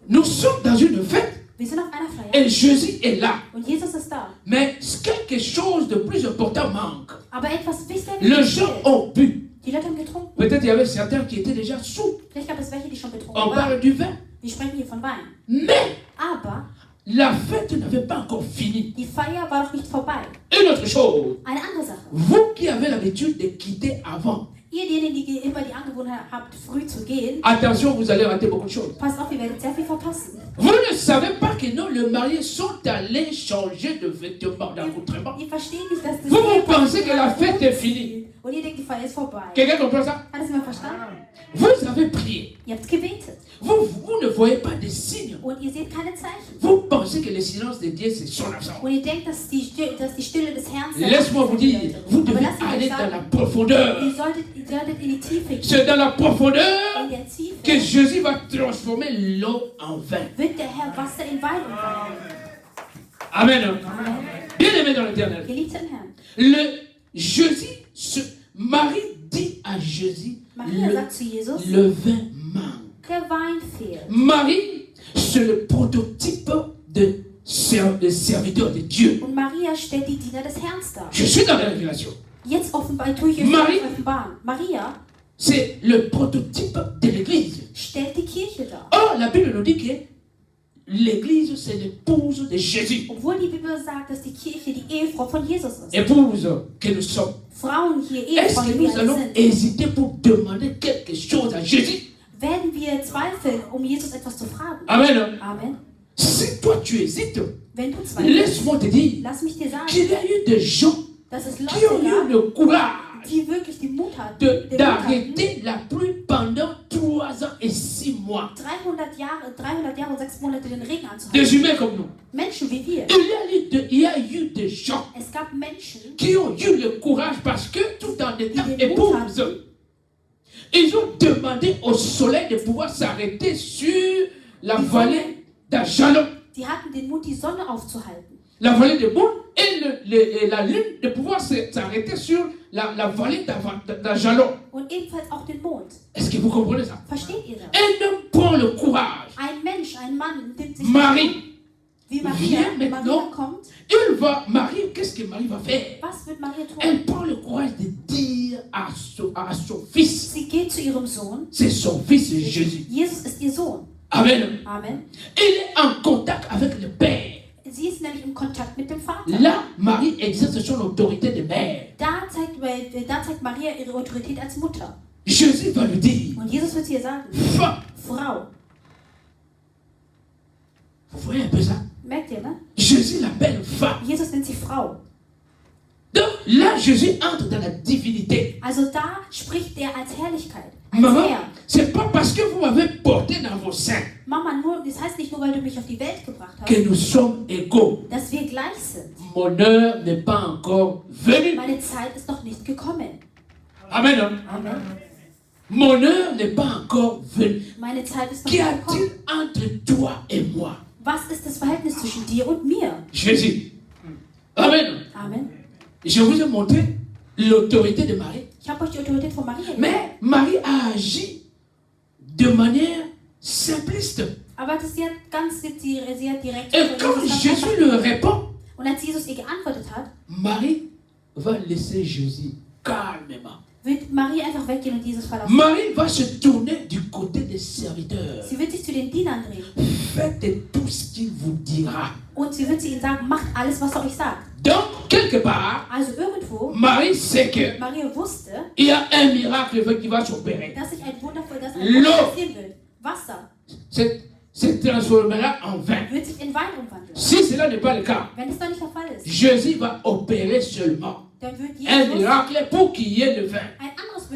Speaker 1: Nous sommes dans une fête
Speaker 2: Wir sind auf einer Feier
Speaker 1: et Jésus est là.
Speaker 2: und Jesus ist da.
Speaker 1: Mais quelque chose de plus important manque.
Speaker 2: Aber etwas Wichtiges
Speaker 1: Les gens ont bu.
Speaker 2: Die Leute haben getrunken.
Speaker 1: Peut-être il y avait certains qui étaient déjà sous.
Speaker 2: Vielleicht gab es welche, die schon betrunken
Speaker 1: On
Speaker 2: waren.
Speaker 1: parle du vin.
Speaker 2: Wir sprechen hier von Wein.
Speaker 1: Mais
Speaker 2: Aber
Speaker 1: la fête n'avait pas encore fini.
Speaker 2: die Feier war noch nicht vorbei.
Speaker 1: Une autre chose.
Speaker 2: Eine andere Sache.
Speaker 1: Vous qui avez l'habitude de quitter avant,
Speaker 2: Ihr, diejenigen, die immer die Angewohnheit habt, früh zu gehen,
Speaker 1: attention, vous allez rater beaucoup de choses.
Speaker 2: passt auf, ihr werdet sehr viel verpassen.
Speaker 1: Vous ne savez pas que non, les mariés sont allés changer de vêtements, d'accoutrement.
Speaker 2: Ihr versteht nicht, dass das
Speaker 1: Vous pensez que la fête est finie.
Speaker 2: Und ihr denkt, die Feier ist vorbei.
Speaker 1: Quelqu'un comprend ça?
Speaker 2: Hat es jemand verstanden?
Speaker 1: Vous avez prié.
Speaker 2: Ihr habt gebetet.
Speaker 1: Vous ne voyez pas de signes.
Speaker 2: Und ihr seht keine Zeichen.
Speaker 1: Vous pensez que le silence de Dieu, c'est son absence.
Speaker 2: Und ihr denkt, dass die Stille des Herrn
Speaker 1: Laisse-moi vous dire, vous devez
Speaker 2: Aber lasst mich
Speaker 1: aller
Speaker 2: euch
Speaker 1: dans
Speaker 2: sagen,
Speaker 1: la profondeur.
Speaker 2: ihr solltet in die Tiefe gehen.
Speaker 1: C'est dans la profondeur
Speaker 2: In der Tiefe
Speaker 1: que Jésus va transformer l'eau en vin.
Speaker 2: wird der Herr Wasser in Wein umwandeln.
Speaker 1: Amen.
Speaker 2: Amen.
Speaker 1: Bien aimé dans l'éternel.
Speaker 2: Geliebter im Herrn.
Speaker 1: Marie dit à Jésus,
Speaker 2: Maria sagt zu Jesus,
Speaker 1: le vin manque.
Speaker 2: der Wein fehlt.
Speaker 1: Marie, c'est le prototype de serviteur de Dieu.
Speaker 2: Und Maria stellt die Diener des Herrn dar.
Speaker 1: Je suis dans la révélation.
Speaker 2: Jetzt tue ich euch
Speaker 1: Marie-
Speaker 2: offenbaren. Maria
Speaker 1: C'est le prototype de l'Église.
Speaker 2: stellt die Kirche dar.
Speaker 1: Or, la Bible nous dit que l'Église, c'est l'épouse de Jésus.
Speaker 2: Obwohl die Bibel sagt, dass die Kirche die Ehefrau von Jesus ist.
Speaker 1: Épouse que nous sommes.
Speaker 2: Frauen hier,
Speaker 1: Est-ce
Speaker 2: Ehefrauen,
Speaker 1: que
Speaker 2: die wir
Speaker 1: nous
Speaker 2: alle
Speaker 1: allons
Speaker 2: sind.
Speaker 1: hésiter pour demander quelque chose à Jésus?
Speaker 2: Werden wir zweifeln, um Jesus etwas zu fragen?
Speaker 1: Amen.
Speaker 2: Amen.
Speaker 1: Si toi tu hésites,
Speaker 2: Wenn du zweifelst,
Speaker 1: laisse-moi te dire
Speaker 2: lass mich dir sagen,
Speaker 1: qu'il y a eu des gens
Speaker 2: dass es
Speaker 1: qui
Speaker 2: Leute
Speaker 1: ont eu
Speaker 2: gab,
Speaker 1: le courage
Speaker 2: die wirklich den Mut hatten, den Mut hatten,
Speaker 1: d'arrêter la pluie pendant 3 ans et 6 mois.
Speaker 2: 300 Jahre und 6 Monate den Regen anzuhalten.
Speaker 1: Des humains comme nous.
Speaker 2: Menschen wie wir.
Speaker 1: Il y a eu des gens
Speaker 2: Es gab Menschen,
Speaker 1: qui ont eu le courage parce que tout en étant
Speaker 2: Die den Mut
Speaker 1: épouses,
Speaker 2: hatten.
Speaker 1: ils ont demandé au soleil de pouvoir s'arrêter sur la vallée d'Ajalon,
Speaker 2: die hatten den Mut, die Sonne aufzuhalten.
Speaker 1: la vallée de Bourg, et la lune de pouvoir s'arrêter sur la vallée d'Ajalon.
Speaker 2: Und ebenfalls auch den Mond.
Speaker 1: Est-ce que vous comprenez ça?
Speaker 2: Versteht ihr das?
Speaker 1: Un homme prend le courage.
Speaker 2: Ein Mensch, ein Mann nimmt sich
Speaker 1: Marie,
Speaker 2: wie Maria.
Speaker 1: viens
Speaker 2: Maria
Speaker 1: maintenant.
Speaker 2: kommt.
Speaker 1: Marie, qu'est-ce que Marie va faire?
Speaker 2: Was wird Maria tun?
Speaker 1: Elle prend le courage de dire à son fils,
Speaker 2: Sie geht zu ihrem Sohn.
Speaker 1: c'est son fils Jésus.
Speaker 2: Jesus ist ihr Sohn.
Speaker 1: Amen.
Speaker 2: Amen.
Speaker 1: Il est en contact avec le Père.
Speaker 2: Sie ist nämlich im Kontakt mit dem Vater.
Speaker 1: Là, Marie exerce son autorité de mère.
Speaker 2: Da zeigt Maria ihre Autorität als Mutter.
Speaker 1: Jésus va lui dire,
Speaker 2: Und Jesus wird zu ihr sagen,
Speaker 1: femme,
Speaker 2: Frau.
Speaker 1: vous voyez un peu ça?
Speaker 2: Merkt ihr, ne?
Speaker 1: Jésus l'appelle femme.
Speaker 2: Jesus nennt sie Frau.
Speaker 1: Donc là, Jésus entre dans la divinité.
Speaker 2: Also da spricht er als Herrlichkeit. Als
Speaker 1: Maman,
Speaker 2: Herr.
Speaker 1: c'est pas parce que vous m'avez porté dans vos seins
Speaker 2: Mama, das heißt nicht nur, weil du mich auf die Welt gebracht hast,
Speaker 1: que nous sommes égaux.
Speaker 2: dass wir gleich sind.
Speaker 1: Mon heure n'est pas encore venue.
Speaker 2: Meine Zeit ist noch nicht gekommen.
Speaker 1: Amen.
Speaker 2: Amen.
Speaker 1: Mon heure n'est pas encore venue.
Speaker 2: Meine Zeit ist noch
Speaker 1: Qu'y
Speaker 2: nicht gekommen.
Speaker 1: a-t-il entre toi et moi?
Speaker 2: Was ist das Verhältnis zwischen dir und mir?
Speaker 1: Jésus. Amen.
Speaker 2: Amen.
Speaker 1: Je vous ai montré l'autorité de Marie.
Speaker 2: Ich habe euch die Autorität von Maria gegeben.
Speaker 1: Mais Marie a agi de manière simpliste.
Speaker 2: Aber sie hat direkt
Speaker 1: Et quand Jésus lui répond,
Speaker 2: und als Jesus ihr geantwortet hat,
Speaker 1: Marie va laisser Jésus calmement.
Speaker 2: wird Marie einfach weggehen und Jesus verlassen.
Speaker 1: Marie va se tourner du côté des serviteurs.
Speaker 2: Sie wird sich zu den Dienern drehen
Speaker 1: Faites tout ce qu'il vous dira.
Speaker 2: und sie wird zu ihnen sagen, macht alles, was er euch sagt.
Speaker 1: Donc, quelque part,
Speaker 2: Also irgendwo,
Speaker 1: Marie sait que
Speaker 2: Maria wusste,
Speaker 1: il y a un miracle qui va s'opérer.
Speaker 2: dass sich ein Wunder
Speaker 1: L'eau.
Speaker 2: passieren wird. Wasser
Speaker 1: Se transformera en vin.
Speaker 2: wird sich in Wein umwandeln.
Speaker 1: Si cela n'est pas le cas,
Speaker 2: Wenn es noch nicht der Fall ist,
Speaker 1: Jésus va opérer seulement
Speaker 2: dann wird
Speaker 1: un
Speaker 2: Jesus
Speaker 1: miracle pour qu'il y ait le vin.
Speaker 2: ein anderes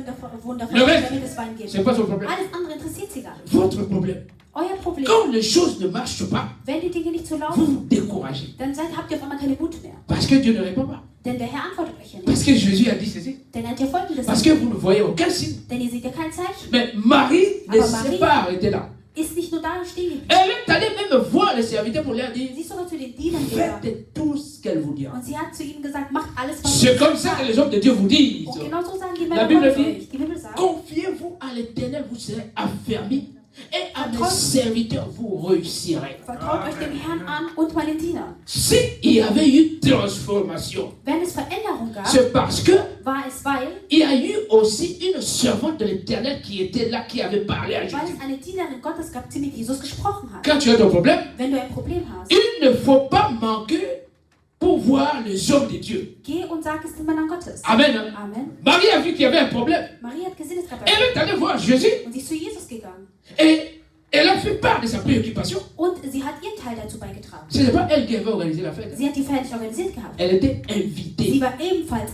Speaker 2: Wunder
Speaker 1: Le reste,
Speaker 2: damit es Wein gibt.
Speaker 1: c'est pas son problème.
Speaker 2: Alles andere interessiert sie gar nicht.
Speaker 1: Votre problème.
Speaker 2: Euer Problem,
Speaker 1: Quand les choses ne marchent pas,
Speaker 2: wenn die Dinge nicht so
Speaker 1: vous
Speaker 2: laufen,
Speaker 1: vous découragez.
Speaker 2: dann habt ihr auf einmal keine Mut mehr.
Speaker 1: Parce que Dieu ne répond pas.
Speaker 2: Denn der Herr antwortet euch ja nicht.
Speaker 1: Parce que Jésus a dit ceci.
Speaker 2: Denn er hat ja Folgendes
Speaker 1: Parce
Speaker 2: gesagt.
Speaker 1: que vous ne voyez aucun signe.
Speaker 2: Denn ihr seht ja kein Zeichen.
Speaker 1: Mais Marie ne
Speaker 2: Aber
Speaker 1: s'est
Speaker 2: Marie-
Speaker 1: pas arrêtée là.
Speaker 2: Ist nicht nur da stehen geblieben.
Speaker 1: Elle est allée même voir les serviteurs pour leur dire,
Speaker 2: Sie ist sogar zu den Dienern gegangen.
Speaker 1: faites tout ce qu'elle vous dira.
Speaker 2: Und sie hat zu ihnen gesagt, macht alles, was
Speaker 1: C'est
Speaker 2: ich
Speaker 1: comme ça que les hommes de Dieu vous disent.
Speaker 2: Und genau so sagen die
Speaker 1: La
Speaker 2: Männer
Speaker 1: Bible
Speaker 2: Gottes
Speaker 1: dit,
Speaker 2: euch. Die Bibel sagt,
Speaker 1: confiez-vous à l'Éternel, vous serez affermis. Et à mes
Speaker 2: Vertraut-
Speaker 1: serviteurs, vous réussirez.
Speaker 2: vertraut euch dem Herrn an und meinen Dienern.
Speaker 1: S'il y avait eu transformation,
Speaker 2: Wenn es Veränderung gab,
Speaker 1: c'est parce que
Speaker 2: war es, weil
Speaker 1: il y a eu aussi une servante de l'Éternel qui était là, qui avait parlé à Jésus.
Speaker 2: es eine Dienerin Gottes gab, die mit Jesus gesprochen hat.
Speaker 1: Quand tu as ton problème,
Speaker 2: Wenn du ein Problem hast,
Speaker 1: il ne faut pas manquer pour voir les hommes de Dieu.
Speaker 2: geh und sag es den Männern Gottes.
Speaker 1: Amen.
Speaker 2: Amen.
Speaker 1: Marie a vu qu'il y avait un problème.
Speaker 2: Maria hat gesehen, es gab
Speaker 1: Elle
Speaker 2: ein
Speaker 1: est allée voir Jésus
Speaker 2: und sie ist zu Jesus gegangen.
Speaker 1: et elle a fait part de sa préoccupation.
Speaker 2: Und sie hat ihren Teil dazu beigetragen.
Speaker 1: Ce n'est pas elle qui avait organisé la fête.
Speaker 2: Sie hat die Feier nicht organisiert gehabt.
Speaker 1: Elle était
Speaker 2: Sie
Speaker 1: invitée.
Speaker 2: war ebenfalls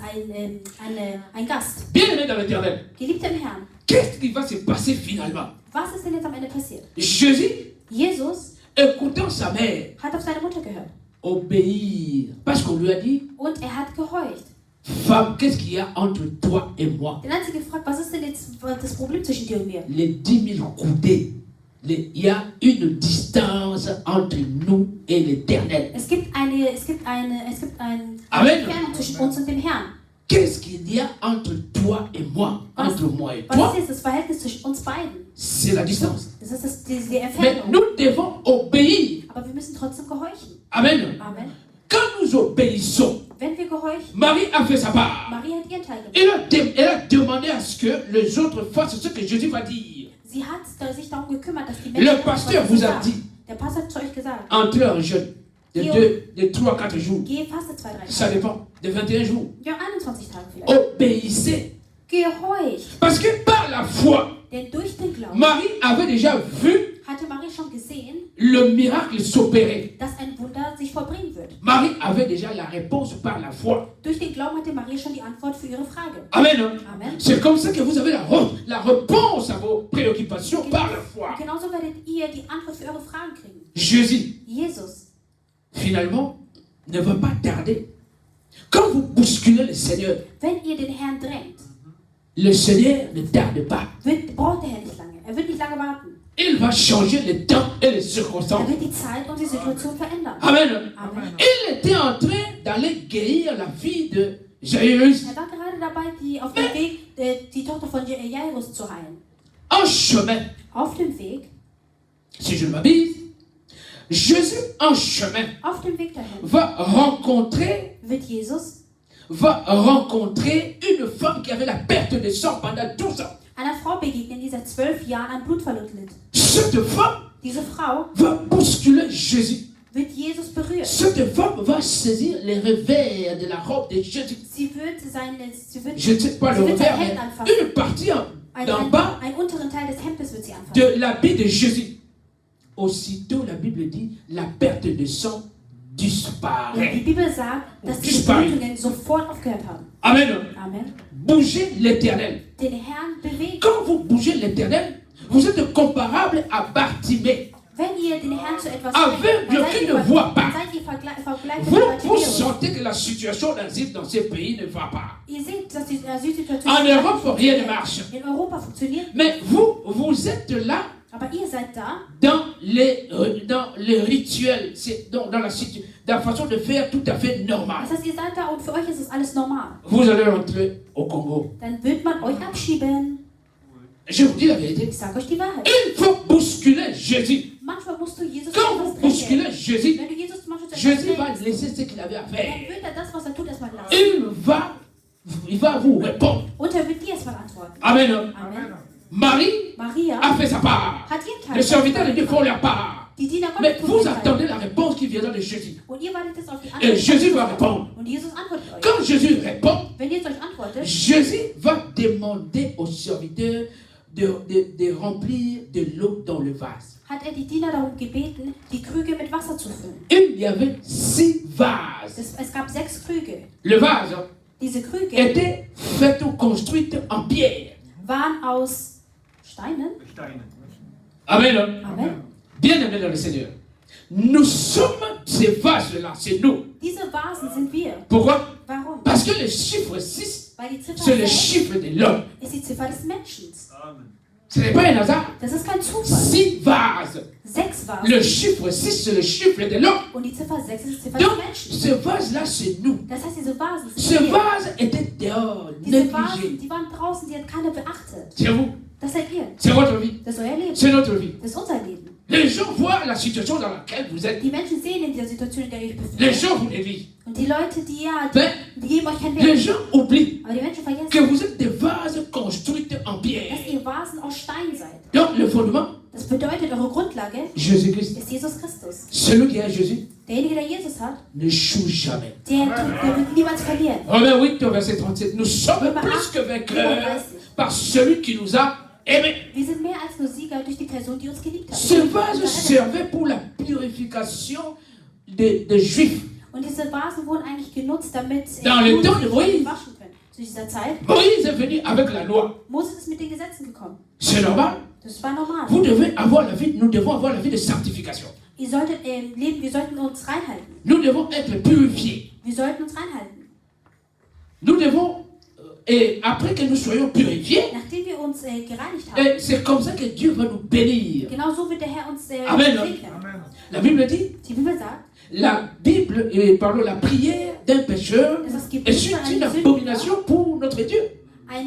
Speaker 2: ein Gast.
Speaker 1: Bien aimée dans l'Éternel.
Speaker 2: Geliebter im Herrn,
Speaker 1: Qu'est-ce qui va se passer finalement?
Speaker 2: Was ist denn jetzt am Ende passiert?
Speaker 1: Jésus,
Speaker 2: Jesus
Speaker 1: écoutant sa mère,
Speaker 2: hat auf seine Mutter gehört.
Speaker 1: obéir. Parce qu'on lui a dit,
Speaker 2: Und er hat gehorcht.
Speaker 1: femme, qu'est-ce qu'il y a entre toi et moi?
Speaker 2: Dann hat sie gefragt, was ist denn jetzt das Problem zwischen dir und mir?
Speaker 1: Les 10 000 coudées. Il y a une distance entre nous et l'Éternel.
Speaker 2: Es gibt eine
Speaker 1: Amen.
Speaker 2: Entfernung zwischen uns und dem Herrn.
Speaker 1: Qu'est-ce qu'il y a entre toi et moi? Entre moi et
Speaker 2: Was
Speaker 1: toi?
Speaker 2: ist jetzt das Verhältnis zwischen uns beiden?
Speaker 1: C'est la distance.
Speaker 2: Das ist die
Speaker 1: Mais
Speaker 2: Entfernung.
Speaker 1: nous devons obéir.
Speaker 2: Aber wir müssen trotzdem gehorchen.
Speaker 1: Amen.
Speaker 2: Amen.
Speaker 1: Quand nous obéissons,
Speaker 2: Wenn wir gehorchen,
Speaker 1: Marie a fait sa part.
Speaker 2: Marie hat ihren Teil gemacht.
Speaker 1: Elle a demandé à ce que les autres fassent ce que Jésus va dire.
Speaker 2: Sie hat sich darum gekümmert, dass die
Speaker 1: Le
Speaker 2: Menschen...
Speaker 1: pasteur vous a dit,
Speaker 2: Der Pastor hat zu euch gesagt,
Speaker 1: entrez en jeûne de 3 à 4 jours.
Speaker 2: geh faste 2-3
Speaker 1: Ça
Speaker 2: Tage.
Speaker 1: dépend, de 21 jours.
Speaker 2: Ja, 21 Tage vielleicht.
Speaker 1: Obéissez.
Speaker 2: Gehorcht.
Speaker 1: Parce que par la foi,
Speaker 2: Denn durch den Glauben
Speaker 1: Marie avait déjà vu
Speaker 2: hatte Marie schon gesehen,
Speaker 1: le miracle s'opérer.
Speaker 2: dass ein Wunder sich vollbringen wird.
Speaker 1: Marie avait déjà la réponse par la foi.
Speaker 2: Durch den Glauben hatte Marie schon die Antwort für ihre Frage.
Speaker 1: Amen.
Speaker 2: Amen.
Speaker 1: C'est comme ça que vous avez la réponse à vos préoccupations par la foi.
Speaker 2: Und genauso werdet ihr die Antwort für eure Fragen kriegen.
Speaker 1: Jésus,
Speaker 2: Jesus,
Speaker 1: finalement, ne va pas tarder. Quand vous bousculez le Seigneur,
Speaker 2: wenn ihr den Herrn drängt,
Speaker 1: le Seigneur ne tarde pas.
Speaker 2: braucht der Herr nicht lange. Er wird nicht lange warten.
Speaker 1: Il va changer le temps et les
Speaker 2: Er
Speaker 1: circonstances.
Speaker 2: wird die Zeit und die Situation verändern.
Speaker 1: Amen.
Speaker 2: Amen.
Speaker 1: Il était en train d'aller guérir la fille de Jairus.
Speaker 2: Er war gerade dabei, auf dem Weg die Tochter von Jairus zu heilen.
Speaker 1: En chemin,
Speaker 2: Auf dem Weg,
Speaker 1: si je ne m'abuse, Jésus en chemin
Speaker 2: auf dem Weg dahin,
Speaker 1: va rencontrer
Speaker 2: wird
Speaker 1: une femme qui avait la perte de sang pendant 12 ans.
Speaker 2: einer Frau begegnen, die seit 12 Jahren an Blutverlust litt.
Speaker 1: Cette femme
Speaker 2: Diese Frau
Speaker 1: va bousculer Jésus.
Speaker 2: wird Jesus berühren.
Speaker 1: Cette femme va saisir les revers de la robe de Jésus.
Speaker 2: Sie wird
Speaker 1: Je ne sais pas le
Speaker 2: sie wird sein
Speaker 1: revers,
Speaker 2: Hemd
Speaker 1: mais
Speaker 2: anfassen.
Speaker 1: une partie d'en bas
Speaker 2: Einen unteren Teil des Hemdes wird sie anfassen.
Speaker 1: de l'habit de Jésus. Aussitôt, la Bible dit, la perte de sang
Speaker 2: Und die
Speaker 1: disparaît.
Speaker 2: Bibel sagt, dass die
Speaker 1: Disparaît.
Speaker 2: Blutungen sofort aufgehört haben.
Speaker 1: Amen.
Speaker 2: Amen.
Speaker 1: Bougez l'Éternel.
Speaker 2: Den Herrn bewegen.
Speaker 1: Quand vous bougez l'Éternel, vous êtes comparable à Bartimée.
Speaker 2: Wenn ihr den Herrn zu etwas
Speaker 1: Aveugle qui ne voit pas.
Speaker 2: seid ihr vergleichbar mit
Speaker 1: Vous
Speaker 2: Bartimäus.
Speaker 1: sentez que la situation dans ces pays ne va pas.
Speaker 2: Ihr seht, dass die Asylsituation
Speaker 1: En Europe, rien ne marche.
Speaker 2: in Europa funktioniert,
Speaker 1: Mais vous êtes là
Speaker 2: aber ihr seid da
Speaker 1: dans les rituels, c'est dans la façon de faire tout à fait normale.
Speaker 2: Das heißt, ihr seid da und für euch ist es alles normal.
Speaker 1: Vous allez rentrer au Congo.
Speaker 2: Dann wird man euch abschieben.
Speaker 1: Je vous dis la vérité.
Speaker 2: Ich sage euch die Wahrheit.
Speaker 1: Il faut bousculer Jésus.
Speaker 2: Manchmal musst du Jesus
Speaker 1: Quand vous
Speaker 2: etwas
Speaker 1: bousculez
Speaker 2: drängen.
Speaker 1: Jésus,
Speaker 2: Wenn du Jesus zum Beispiel zu
Speaker 1: Jésus
Speaker 2: etwas
Speaker 1: va
Speaker 2: drängst,
Speaker 1: laisser ce qu'il avait à
Speaker 2: dann
Speaker 1: faire.
Speaker 2: wird er das, was er tut, erstmal lassen.
Speaker 1: Il va vous répondre.
Speaker 2: Und er wird dir erstmal antworten.
Speaker 1: Amen.
Speaker 2: Amen.
Speaker 1: Marie
Speaker 2: Maria
Speaker 1: a fait sa part.
Speaker 2: hat ihren Teil
Speaker 1: Les serviteurs de Dieu
Speaker 2: gemacht.
Speaker 1: font leur part.
Speaker 2: Die Diener
Speaker 1: Mais
Speaker 2: Gottes tun
Speaker 1: vous
Speaker 2: ihren Teil.
Speaker 1: attendez la réponse qui viendra de Jésus.
Speaker 2: Und ihr wartet jetzt auf die
Speaker 1: Et
Speaker 2: Antwort.
Speaker 1: Jésus va répondre.
Speaker 2: Und Jesus antwortet euch.
Speaker 1: Quand Jésus répond,
Speaker 2: Wenn Jesus euch antwortet,
Speaker 1: Jésus va demander aux serviteurs de remplir de l'eau dans le vase.
Speaker 2: hat er die Diener darum gebeten, die Krüge mit Wasser zu füllen.
Speaker 1: Il y avait 6 vases.
Speaker 2: Es gab 6 Krüge.
Speaker 1: Le vase
Speaker 2: Diese Krüge
Speaker 1: était fait ou construite en pierre.
Speaker 2: waren aus Steinen.
Speaker 4: Steine.
Speaker 1: Amen.
Speaker 2: Amen.
Speaker 1: Bien aimé dans le Seigneur. Nous sommes ces vases-là, c'est nous.
Speaker 2: Diese Vasen sind wir.
Speaker 1: Pourquoi?
Speaker 2: Warum?
Speaker 1: Parce que le chiffre 6,
Speaker 2: Weil die Ziffer
Speaker 1: c'est le
Speaker 2: 6
Speaker 1: chiffre de l'homme.
Speaker 2: ist die Ziffer des Menschen.
Speaker 4: Amen.
Speaker 1: Ce n'est pas un hasard.
Speaker 2: Das ist kein Zufall.
Speaker 1: 6 vases.
Speaker 2: 6 Vasen.
Speaker 1: Le chiffre 6, c'est le chiffre de l'homme.
Speaker 2: Und die Ziffer 6 ist die Ziffer
Speaker 1: Donc,
Speaker 2: des Menschen.
Speaker 1: ce vase-là, c'est nous.
Speaker 2: Das heißt, diese Vasen
Speaker 1: Ce
Speaker 2: sind wir.
Speaker 1: vase était dehors,
Speaker 2: Diese Vasen,
Speaker 1: négligé.
Speaker 2: die waren draußen, die hat keiner beachtet.
Speaker 1: C'est vous.
Speaker 2: Das seid ihr.
Speaker 1: C'est votre vie.
Speaker 2: Das ist euer Leben.
Speaker 1: C'est notre vie.
Speaker 2: Das ist unser Leben.
Speaker 1: Les gens voient la situation dans laquelle vous êtes.
Speaker 2: Die Menschen sehen in dieser Situation, in der ihr euch
Speaker 1: Les
Speaker 2: befindet.
Speaker 1: gens vous négligent.
Speaker 2: Und die Leute, die
Speaker 1: Mais
Speaker 2: die geben euch keinen
Speaker 1: les
Speaker 2: Wert.
Speaker 1: gens oublient
Speaker 2: Aber die Menschen vergessen,
Speaker 1: que vous êtes des vases construits en pierre.
Speaker 2: dass ihr Vasen aus Stein seid.
Speaker 1: Donc, le fondement,
Speaker 2: Das bedeutet, eure Grundlage
Speaker 1: Jésus-Christ.
Speaker 2: ist Jesus Christus.
Speaker 1: Celui qui a Jésus
Speaker 2: Derjenige, der Jesus hat,
Speaker 1: n'échoue jamais.
Speaker 2: der wird niemals verlieren.
Speaker 1: Romains 8, verset 37. Nous sommes
Speaker 2: Romains
Speaker 1: plus que
Speaker 2: 8,
Speaker 1: vainqueurs
Speaker 2: 37.
Speaker 1: par celui qui nous a aimés.
Speaker 2: Wir sind mehr als nur Sieger durch die Person, die uns geliebt hat.
Speaker 1: Ce vase servait pour la purification des Juifs.
Speaker 2: Und diese Vasen wurden eigentlich genutzt, damit
Speaker 1: Dans le temps de
Speaker 2: sich
Speaker 1: Moïse.
Speaker 2: waschen können. Zu dieser Zeit,
Speaker 1: Moïse est venu avec la loi.
Speaker 2: Moses ist mit den Gesetzen gekommen.
Speaker 1: C'est normal.
Speaker 2: Das Das war normal.
Speaker 1: Vous devez avoir la vie, nous devons avoir la vie de sanctification.
Speaker 2: Ihr solltet leben, wir sollten uns reinhalten.
Speaker 1: Nous devons être purifiés.
Speaker 2: Wir sollten uns reinhalten.
Speaker 1: Nous devons, et après que nous soyons purifiés,
Speaker 2: Nachdem wir uns gereinigt haben,
Speaker 1: c'est comme ça que Dieu va nous bénir.
Speaker 2: genau so wird der Herr uns
Speaker 1: Amen.
Speaker 2: segnen.
Speaker 4: Amen.
Speaker 1: La Bible dit,
Speaker 2: Die Bibel sagt,
Speaker 1: la Bible, pardon, la prière d'un pécheur
Speaker 2: dass das Gebet
Speaker 1: est
Speaker 2: von
Speaker 1: une
Speaker 2: einem Sünder,
Speaker 1: abomination pour notre Dieu.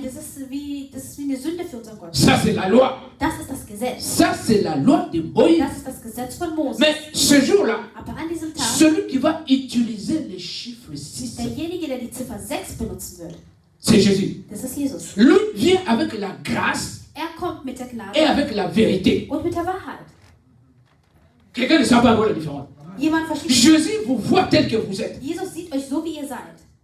Speaker 2: das ist wie eine Sünde für unseren Gott.
Speaker 1: Ça, c'est la loi.
Speaker 2: Das ist das Gesetz.
Speaker 1: Ça, c'est la loi de Moïse.
Speaker 2: Das ist das Gesetz von Moses.
Speaker 1: Mais ce jour-là,
Speaker 2: Aber an diesem Tag,
Speaker 1: celui qui va utiliser les chiffres 6,
Speaker 2: derjenige, der die Ziffer 6 benutzen wird,
Speaker 1: c'est Jésus.
Speaker 2: das ist Jesus.
Speaker 1: Lui vient avec la grâce
Speaker 2: Er kommt mit der Gnade
Speaker 1: et avec la vérité.
Speaker 2: und mit der Wahrheit.
Speaker 1: Quelqu'un ne sait pas voir la différence.
Speaker 2: Jemand versteht,
Speaker 1: Jésus vous voit tel que vous êtes.
Speaker 2: Jesus sieht euch so, wie ihr seid.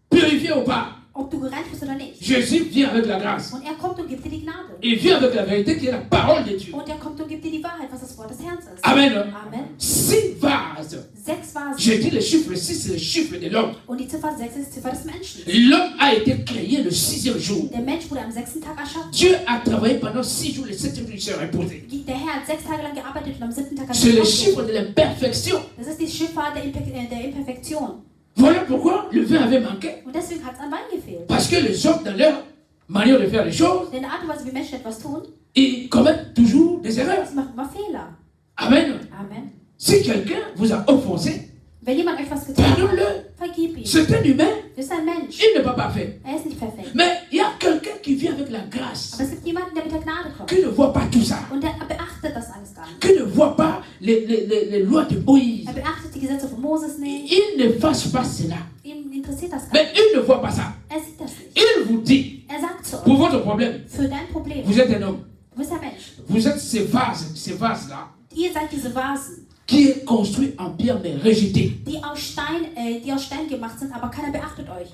Speaker 1: Purifié ou pas.
Speaker 2: Ob du gereinigt bist oder nicht.
Speaker 1: Jésus vient avec la grâce.
Speaker 2: Und er kommt und gibt dir die Gnade.
Speaker 1: Il vient avec la vérité qui est la parole de Dieu.
Speaker 2: Und er kommt und gibt dir die Wahrheit, was das Wort des Herrn ist.
Speaker 1: Amen.
Speaker 2: Amen.
Speaker 1: 6 vases.
Speaker 2: 6 Vasen.
Speaker 1: Je dis le chiffre 6, c'est le chiffre de l'homme.
Speaker 2: Und die Ziffer 6 ist die Ziffer des Menschen.
Speaker 1: L'homme a été créé le 6e jour.
Speaker 2: Der Mensch wurde am 6. Tag erschaffen.
Speaker 1: Dieu a travaillé pendant 6 jours, le 7e jour il s'est reposé.
Speaker 2: Der Herr hat 6 Tage lang gearbeitet und am 7. Tag hat
Speaker 1: C'est
Speaker 2: er
Speaker 1: le
Speaker 2: ausgeruht.
Speaker 1: chiffre de l'imperfection.
Speaker 2: Das ist die Schifffahrt der Imperfektion.
Speaker 1: Voilà pourquoi le vin avait manqué.
Speaker 2: Und deswegen hat es an Wein gefehlt.
Speaker 1: Parce que les hommes, dans leur manière de faire les choses,
Speaker 2: Denn in der Art und Weise, wie Menschen etwas tun,
Speaker 1: ils commettent toujours des erreurs.
Speaker 2: sie machen immer Fehler.
Speaker 1: Amen.
Speaker 2: Amen.
Speaker 1: Si quelqu'un vous a offensé,
Speaker 2: Wenn jemand euch was getan hat,
Speaker 1: pardonne-le.
Speaker 2: vergib ihm.
Speaker 1: C'est un humain,
Speaker 2: Das ist ein Mensch.
Speaker 1: il n'est pas parfait.
Speaker 2: Er ist nicht perfekt.
Speaker 1: Mais il y a quelqu'un qui vient avec la grâce,
Speaker 2: Aber es gibt jemanden, der mit der Gnade kommt.
Speaker 1: qui ne voit pas tout ça,
Speaker 2: Und der beachtet das alles gar nicht.
Speaker 1: qui ne voit pas les lois de Moïse.
Speaker 2: Er beachtet die Gesetze von Moses nicht.
Speaker 1: Il ne fasse pas cela.
Speaker 2: Ihm interessiert das gar
Speaker 1: Mais
Speaker 2: nicht.
Speaker 1: il ne voit pas ça.
Speaker 2: Er sieht das nicht.
Speaker 1: Il vous dit,
Speaker 2: Er sagt zu
Speaker 1: pour
Speaker 2: euch,
Speaker 1: votre problème,
Speaker 2: für dein Problem,
Speaker 1: vous êtes un homme.
Speaker 2: du bist ein Mensch.
Speaker 1: Vous êtes ces vases-là,
Speaker 2: Ihr seid diese Vasen,
Speaker 1: qui est construit en pierre mais rejeté.
Speaker 2: die aus Stein gemacht sind, aber keiner beachtet euch.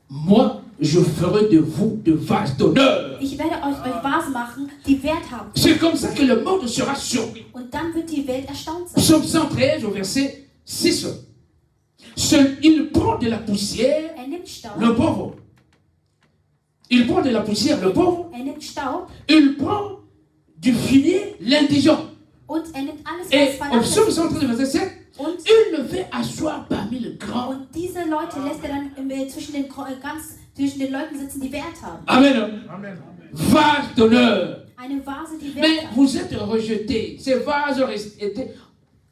Speaker 1: Moi, je ferai de vous de vases d'honneur.
Speaker 2: Ich werde euch Vasen machen, die Wert haben.
Speaker 1: C'est comme ça que le monde sera surpris.
Speaker 2: Und dann wird die Welt erstaunt sein.
Speaker 1: Psaume 113 au verset 6. Il prend de la poussière,
Speaker 2: Er nimmt Staub.
Speaker 1: le pauvre. Il prend de la poussière, le pauvre.
Speaker 2: Er nimmt Staub
Speaker 1: Il prend du fumier, l'indigent.
Speaker 2: und er nimmt alles,
Speaker 1: Et
Speaker 2: was
Speaker 1: au psaume
Speaker 2: vernachlässigt
Speaker 1: 113 verset 7,
Speaker 2: und,
Speaker 1: il le fait asseoir parmi les grands.
Speaker 2: und diese Leute lässt er dann zwischen den Leuten sitzen, die Wert haben.
Speaker 1: Amen.
Speaker 4: Amen.
Speaker 1: Vase d'honneur.
Speaker 2: Eine Vase, die
Speaker 1: Mais
Speaker 2: Wert hat.
Speaker 1: vous êtes rejetés. Ces vases étaient.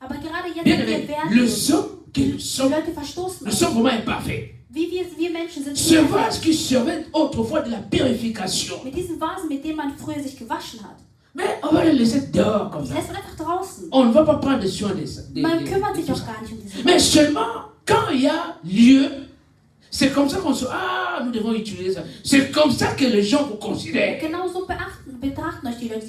Speaker 2: Aber gerade jetzt
Speaker 1: Bien
Speaker 2: sind wir
Speaker 1: aimé,
Speaker 2: wertlos.
Speaker 1: le sommes que nous
Speaker 2: Die
Speaker 1: sommes.
Speaker 2: Leute verstoßen
Speaker 1: Nous
Speaker 2: uns.
Speaker 1: sommes vraiment imparfaits.
Speaker 2: Wie wir Menschen sind.
Speaker 1: Ce
Speaker 2: nicht
Speaker 1: vase
Speaker 2: perfekt.
Speaker 1: qui servait autrefois de la purification.
Speaker 2: Mit diesen Vasen, mit denen man früher sich gewaschen hat.
Speaker 1: Mais on va les laisser dehors comme
Speaker 2: Die
Speaker 1: ça.
Speaker 2: lässt man einfach draußen.
Speaker 1: On ne va pas prendre soin des
Speaker 2: Man kümmert sich auch gar nicht um diese
Speaker 1: Mais
Speaker 2: Vasen.
Speaker 1: seulement quand il y a lieu, c'est comme ça qu'on se... Ah, nous devons utiliser ça. C'est comme ça que les gens vous considèrent.
Speaker 2: Genau so betrachten euch die Leute.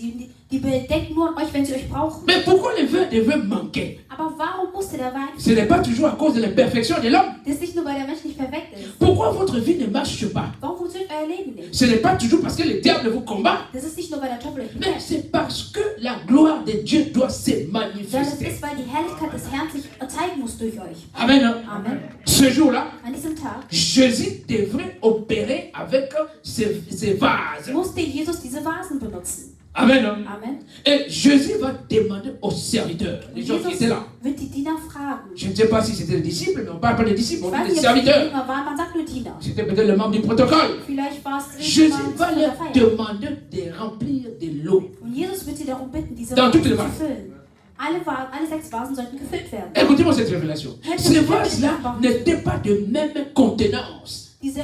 Speaker 2: Die bedenken nur an euch, wenn sie euch brauchen.
Speaker 1: Mais pourquoi le vin devait manquer?
Speaker 2: Aber warum musste der Wein?
Speaker 1: Ce n'est pas toujours à cause de l'imperfection de l'homme.
Speaker 2: Das ist nicht nur, weil der Mensch nicht perfekt ist.
Speaker 1: Pourquoi votre vie ne marche pas?
Speaker 2: Warum funktioniert euer Leben nicht?
Speaker 1: Ce n'est pas toujours parce que le diable vous combat,
Speaker 2: Das ist nicht nur, weil der Teufel euch
Speaker 1: mais
Speaker 2: bekämpft,
Speaker 1: c'est parce que la gloire de Dieu doit se
Speaker 2: sondern es
Speaker 1: manifester.
Speaker 2: ist, weil die Herrlichkeit des Herrn sich zeigen muss durch euch.
Speaker 1: Amen.
Speaker 2: Amen.
Speaker 1: Ce jour-là,
Speaker 2: An diesem Tag
Speaker 1: Jésus devrait opérer avec ces vases.
Speaker 2: musste Jesus diese Vasen benutzen.
Speaker 1: Amen.
Speaker 2: Amen.
Speaker 1: Et Jésus va demander aux serviteurs, les gens qui
Speaker 2: Jesus
Speaker 1: étaient là.
Speaker 2: wird die Diener fragen.
Speaker 1: Je ne sais pas si c'était les disciples, mais on ne parle pas des disciples, on
Speaker 2: Ich
Speaker 1: dit
Speaker 2: weiß
Speaker 1: des
Speaker 2: nicht, ob es die
Speaker 1: serviteurs.
Speaker 2: Jünger waren, man sagt nur Diener.
Speaker 1: C'était peut-être le membre du protocole.
Speaker 2: Vielleicht war es
Speaker 1: Jésus
Speaker 2: irgendjemand
Speaker 1: va
Speaker 2: von der
Speaker 1: leur
Speaker 2: Feier.
Speaker 1: demander de remplir de l'eau.
Speaker 2: Und Jesus wird sie darum bitten, diese
Speaker 1: Dans
Speaker 2: Vasen
Speaker 1: toutes les
Speaker 2: zu
Speaker 1: Vasen.
Speaker 2: füllen. Alle 6 Vasen sollten gefüllt werden.
Speaker 1: Écoutez-moi cette révélation. Ces vases-là n'étaient pas de même contenance.
Speaker 2: Diese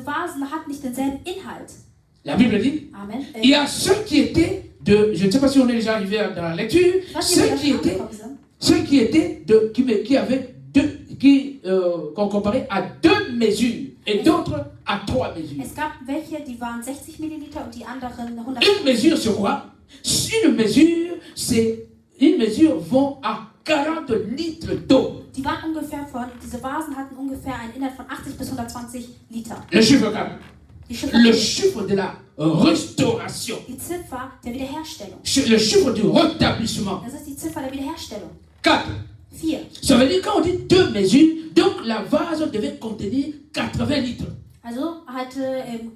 Speaker 2: Vasen hatten nicht denselben Inhalt.
Speaker 1: La Bible dit,
Speaker 2: Amen.
Speaker 1: il y a ceux qui étaient de, je ne sais pas si on est déjà arrivé dans la lecture, ceux qui étaient de, qui avaient deux, qu'on comparait à 2 mesures et d'autres à 3 mesures.
Speaker 2: Es gab welche, die waren 60 Milliliter und die anderen 100.
Speaker 1: Une mesure c'est quoi? Une mesure vont à 40 litres d'eau.
Speaker 2: Die waren diese Vasen hatten ungefähr einen Inhalt von 80 bis 120 Liter.
Speaker 1: Le chiffre 4.
Speaker 2: Die Ziffer,
Speaker 1: Le chiffre de la restauration.
Speaker 2: die Ziffer der Wiederherstellung.
Speaker 1: Le chiffre du rétablissement.
Speaker 2: Das ist die Ziffer der Wiederherstellung.
Speaker 1: 4.
Speaker 2: 4.
Speaker 1: Ça veut dire quand on dit 2 mesures, donc la vase devait contenir 80 litres.
Speaker 2: Also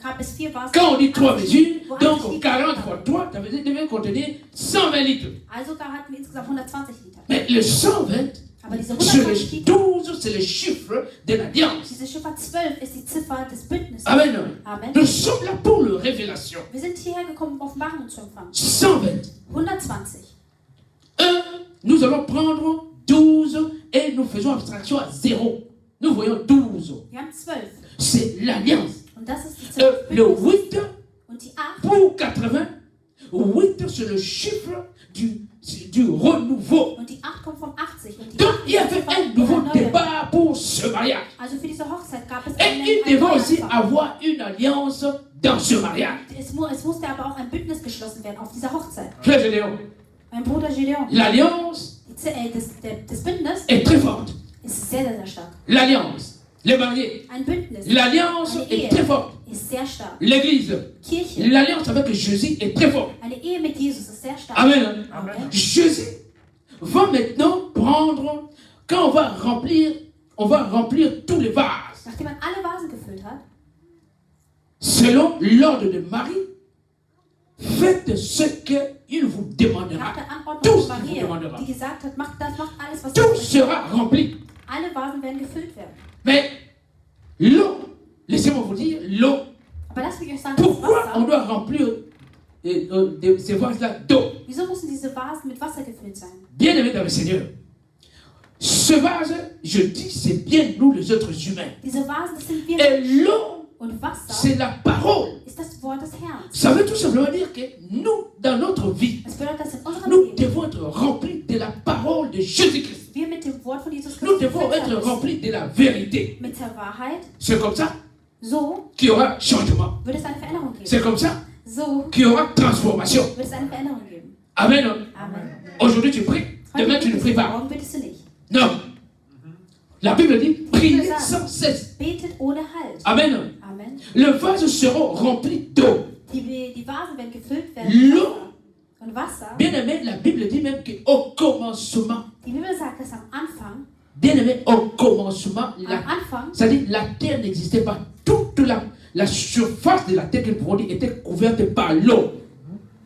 Speaker 2: gab es 4 Vasen.
Speaker 1: Quand on dit 3 mesures,
Speaker 2: Wo
Speaker 1: donc
Speaker 2: 80
Speaker 1: 40 fois 3, ça devait contenir 120 litres.
Speaker 2: Also hatten wir insgesamt 120 Liter.
Speaker 1: Mais le 120,
Speaker 2: Aber diese
Speaker 1: c'est
Speaker 2: 120
Speaker 1: le
Speaker 2: Liter,
Speaker 1: 12, c'est le chiffre de l'alliance.
Speaker 2: diese Ziffer 12 ist die Ziffer des Bündnisses.
Speaker 1: Amen.
Speaker 2: Amen.
Speaker 1: Nous sommes là pour le révélation.
Speaker 2: Wir sind hierher gekommen, um Offenbarung zu empfangen.
Speaker 1: 120.
Speaker 2: 120.
Speaker 1: Nous allons prendre 12 et nous faisons abstraction à 0. Nous voyons 12.
Speaker 2: Wir haben 12.
Speaker 1: C'est l'alliance.
Speaker 2: Und das ist die Ziffer des
Speaker 1: Le
Speaker 2: Bündnisses.
Speaker 1: 8
Speaker 2: Und die 8,
Speaker 1: pour 80. 8 c'est le chiffre du renouveau.
Speaker 2: und die 8 kommt vom 80. Und die
Speaker 1: Donc
Speaker 2: 8
Speaker 1: il y avait
Speaker 2: ist die
Speaker 1: un
Speaker 2: Ziffer
Speaker 1: nouveau
Speaker 2: der Erneuerung.
Speaker 1: débat pour ce mariage.
Speaker 2: Also für diese Hochzeit gab es
Speaker 1: Et il
Speaker 2: einen
Speaker 1: devait aussi
Speaker 2: Neuanfang.
Speaker 1: avoir une alliance dans ce mariage.
Speaker 2: Es musste aber auch ein Bündnis geschlossen werden auf dieser Hochzeit.
Speaker 1: Frère Gédéon,
Speaker 2: Mein Bruder Gideon.
Speaker 1: l'alliance
Speaker 2: Das Bündnis
Speaker 1: est très forte.
Speaker 2: ist sehr, sehr stark.
Speaker 1: L'alliance, les mariés,
Speaker 2: Ein Bündnis
Speaker 1: l'alliance
Speaker 2: Eine
Speaker 1: est
Speaker 2: Ehe.
Speaker 1: très forte.
Speaker 2: ist sehr stark.
Speaker 1: L'église,
Speaker 2: Kirche,
Speaker 1: l'alliance avec Jésus est très forte.
Speaker 2: eine Ehe mit Jesus ist sehr stark.
Speaker 1: Amen.
Speaker 2: Amen.
Speaker 1: Jésus va maintenant prendre, quand on va remplir tous les vases.
Speaker 2: Nachdem man alle Vasen gefüllt hat,
Speaker 1: Selon l'ordre de Marie, faites ce qu'il vous demandera.
Speaker 2: nach der Anordnung
Speaker 1: Tout
Speaker 2: von
Speaker 1: ce qu'il vous
Speaker 2: Maria,
Speaker 1: demandera.
Speaker 2: die gesagt hat, macht alles, was
Speaker 1: Tout
Speaker 2: ihr möchtet.
Speaker 1: sera rempli.
Speaker 2: Alle Vasen werden gefüllt werden.
Speaker 1: Mais l'eau, laissez-moi vous dire, l'eau,
Speaker 2: Aber lasst mich euch sagen, das
Speaker 1: pourquoi on
Speaker 2: Wasser,
Speaker 1: doit remplir ces vases-là d'eau?
Speaker 2: wieso müssen diese Vasen mit Wasser gefüllt sein?
Speaker 1: Bien aimé dans le Seigneur, ce vase, je dis, c'est bien nous les êtres humains.
Speaker 2: Diese Vasen, das sind wir
Speaker 1: Et
Speaker 2: Menschen.
Speaker 1: l'eau,
Speaker 2: Und Wasser
Speaker 1: c'est la parole.
Speaker 2: ist das Wort des Herrn.
Speaker 1: Ça veut tout simplement dire que nous, dans notre vie,
Speaker 2: Das bedeutet, dass in unserem
Speaker 1: nous
Speaker 2: Leben
Speaker 1: devons être remplis de la parole de Jésus-Christ.
Speaker 2: wir mit dem Wort von Jesus
Speaker 1: Nous
Speaker 2: Christus
Speaker 1: devons
Speaker 2: gefüllt
Speaker 1: être
Speaker 2: sein müssen.
Speaker 1: remplis de la vérité.
Speaker 2: Mit der Wahrheit.
Speaker 1: C'est comme ça
Speaker 2: So
Speaker 1: qu'il y aura changement.
Speaker 2: wird es eine Veränderung geben.
Speaker 1: C'est comme ça
Speaker 2: So
Speaker 1: qu'il y aura transformation.
Speaker 2: wird es eine Veränderung geben.
Speaker 1: Amen.
Speaker 2: Amen.
Speaker 1: Aujourd'hui tu pries, demain tu ne pries pas.
Speaker 2: Morgen bittest du nicht.
Speaker 1: Non. La Bible dit, priez sans cesse.
Speaker 2: Betet ohne Halt.
Speaker 1: Amen.
Speaker 2: Amen.
Speaker 1: Les vases seront remplis d'eau.
Speaker 2: Die Vasen werden gefüllt werden mit
Speaker 1: L'eau.
Speaker 2: Wasser. Und Wasser,
Speaker 1: Bien aimé, la Bible dit même qu'au commencement,
Speaker 2: die Bibel sagt, dass am Anfang,
Speaker 1: bien aimé, au commencement,
Speaker 2: am Anfang,
Speaker 1: c'est-à-dire la terre n'existait pas. Toute la surface de la terre que nous pouvons dire était couverte par l'eau.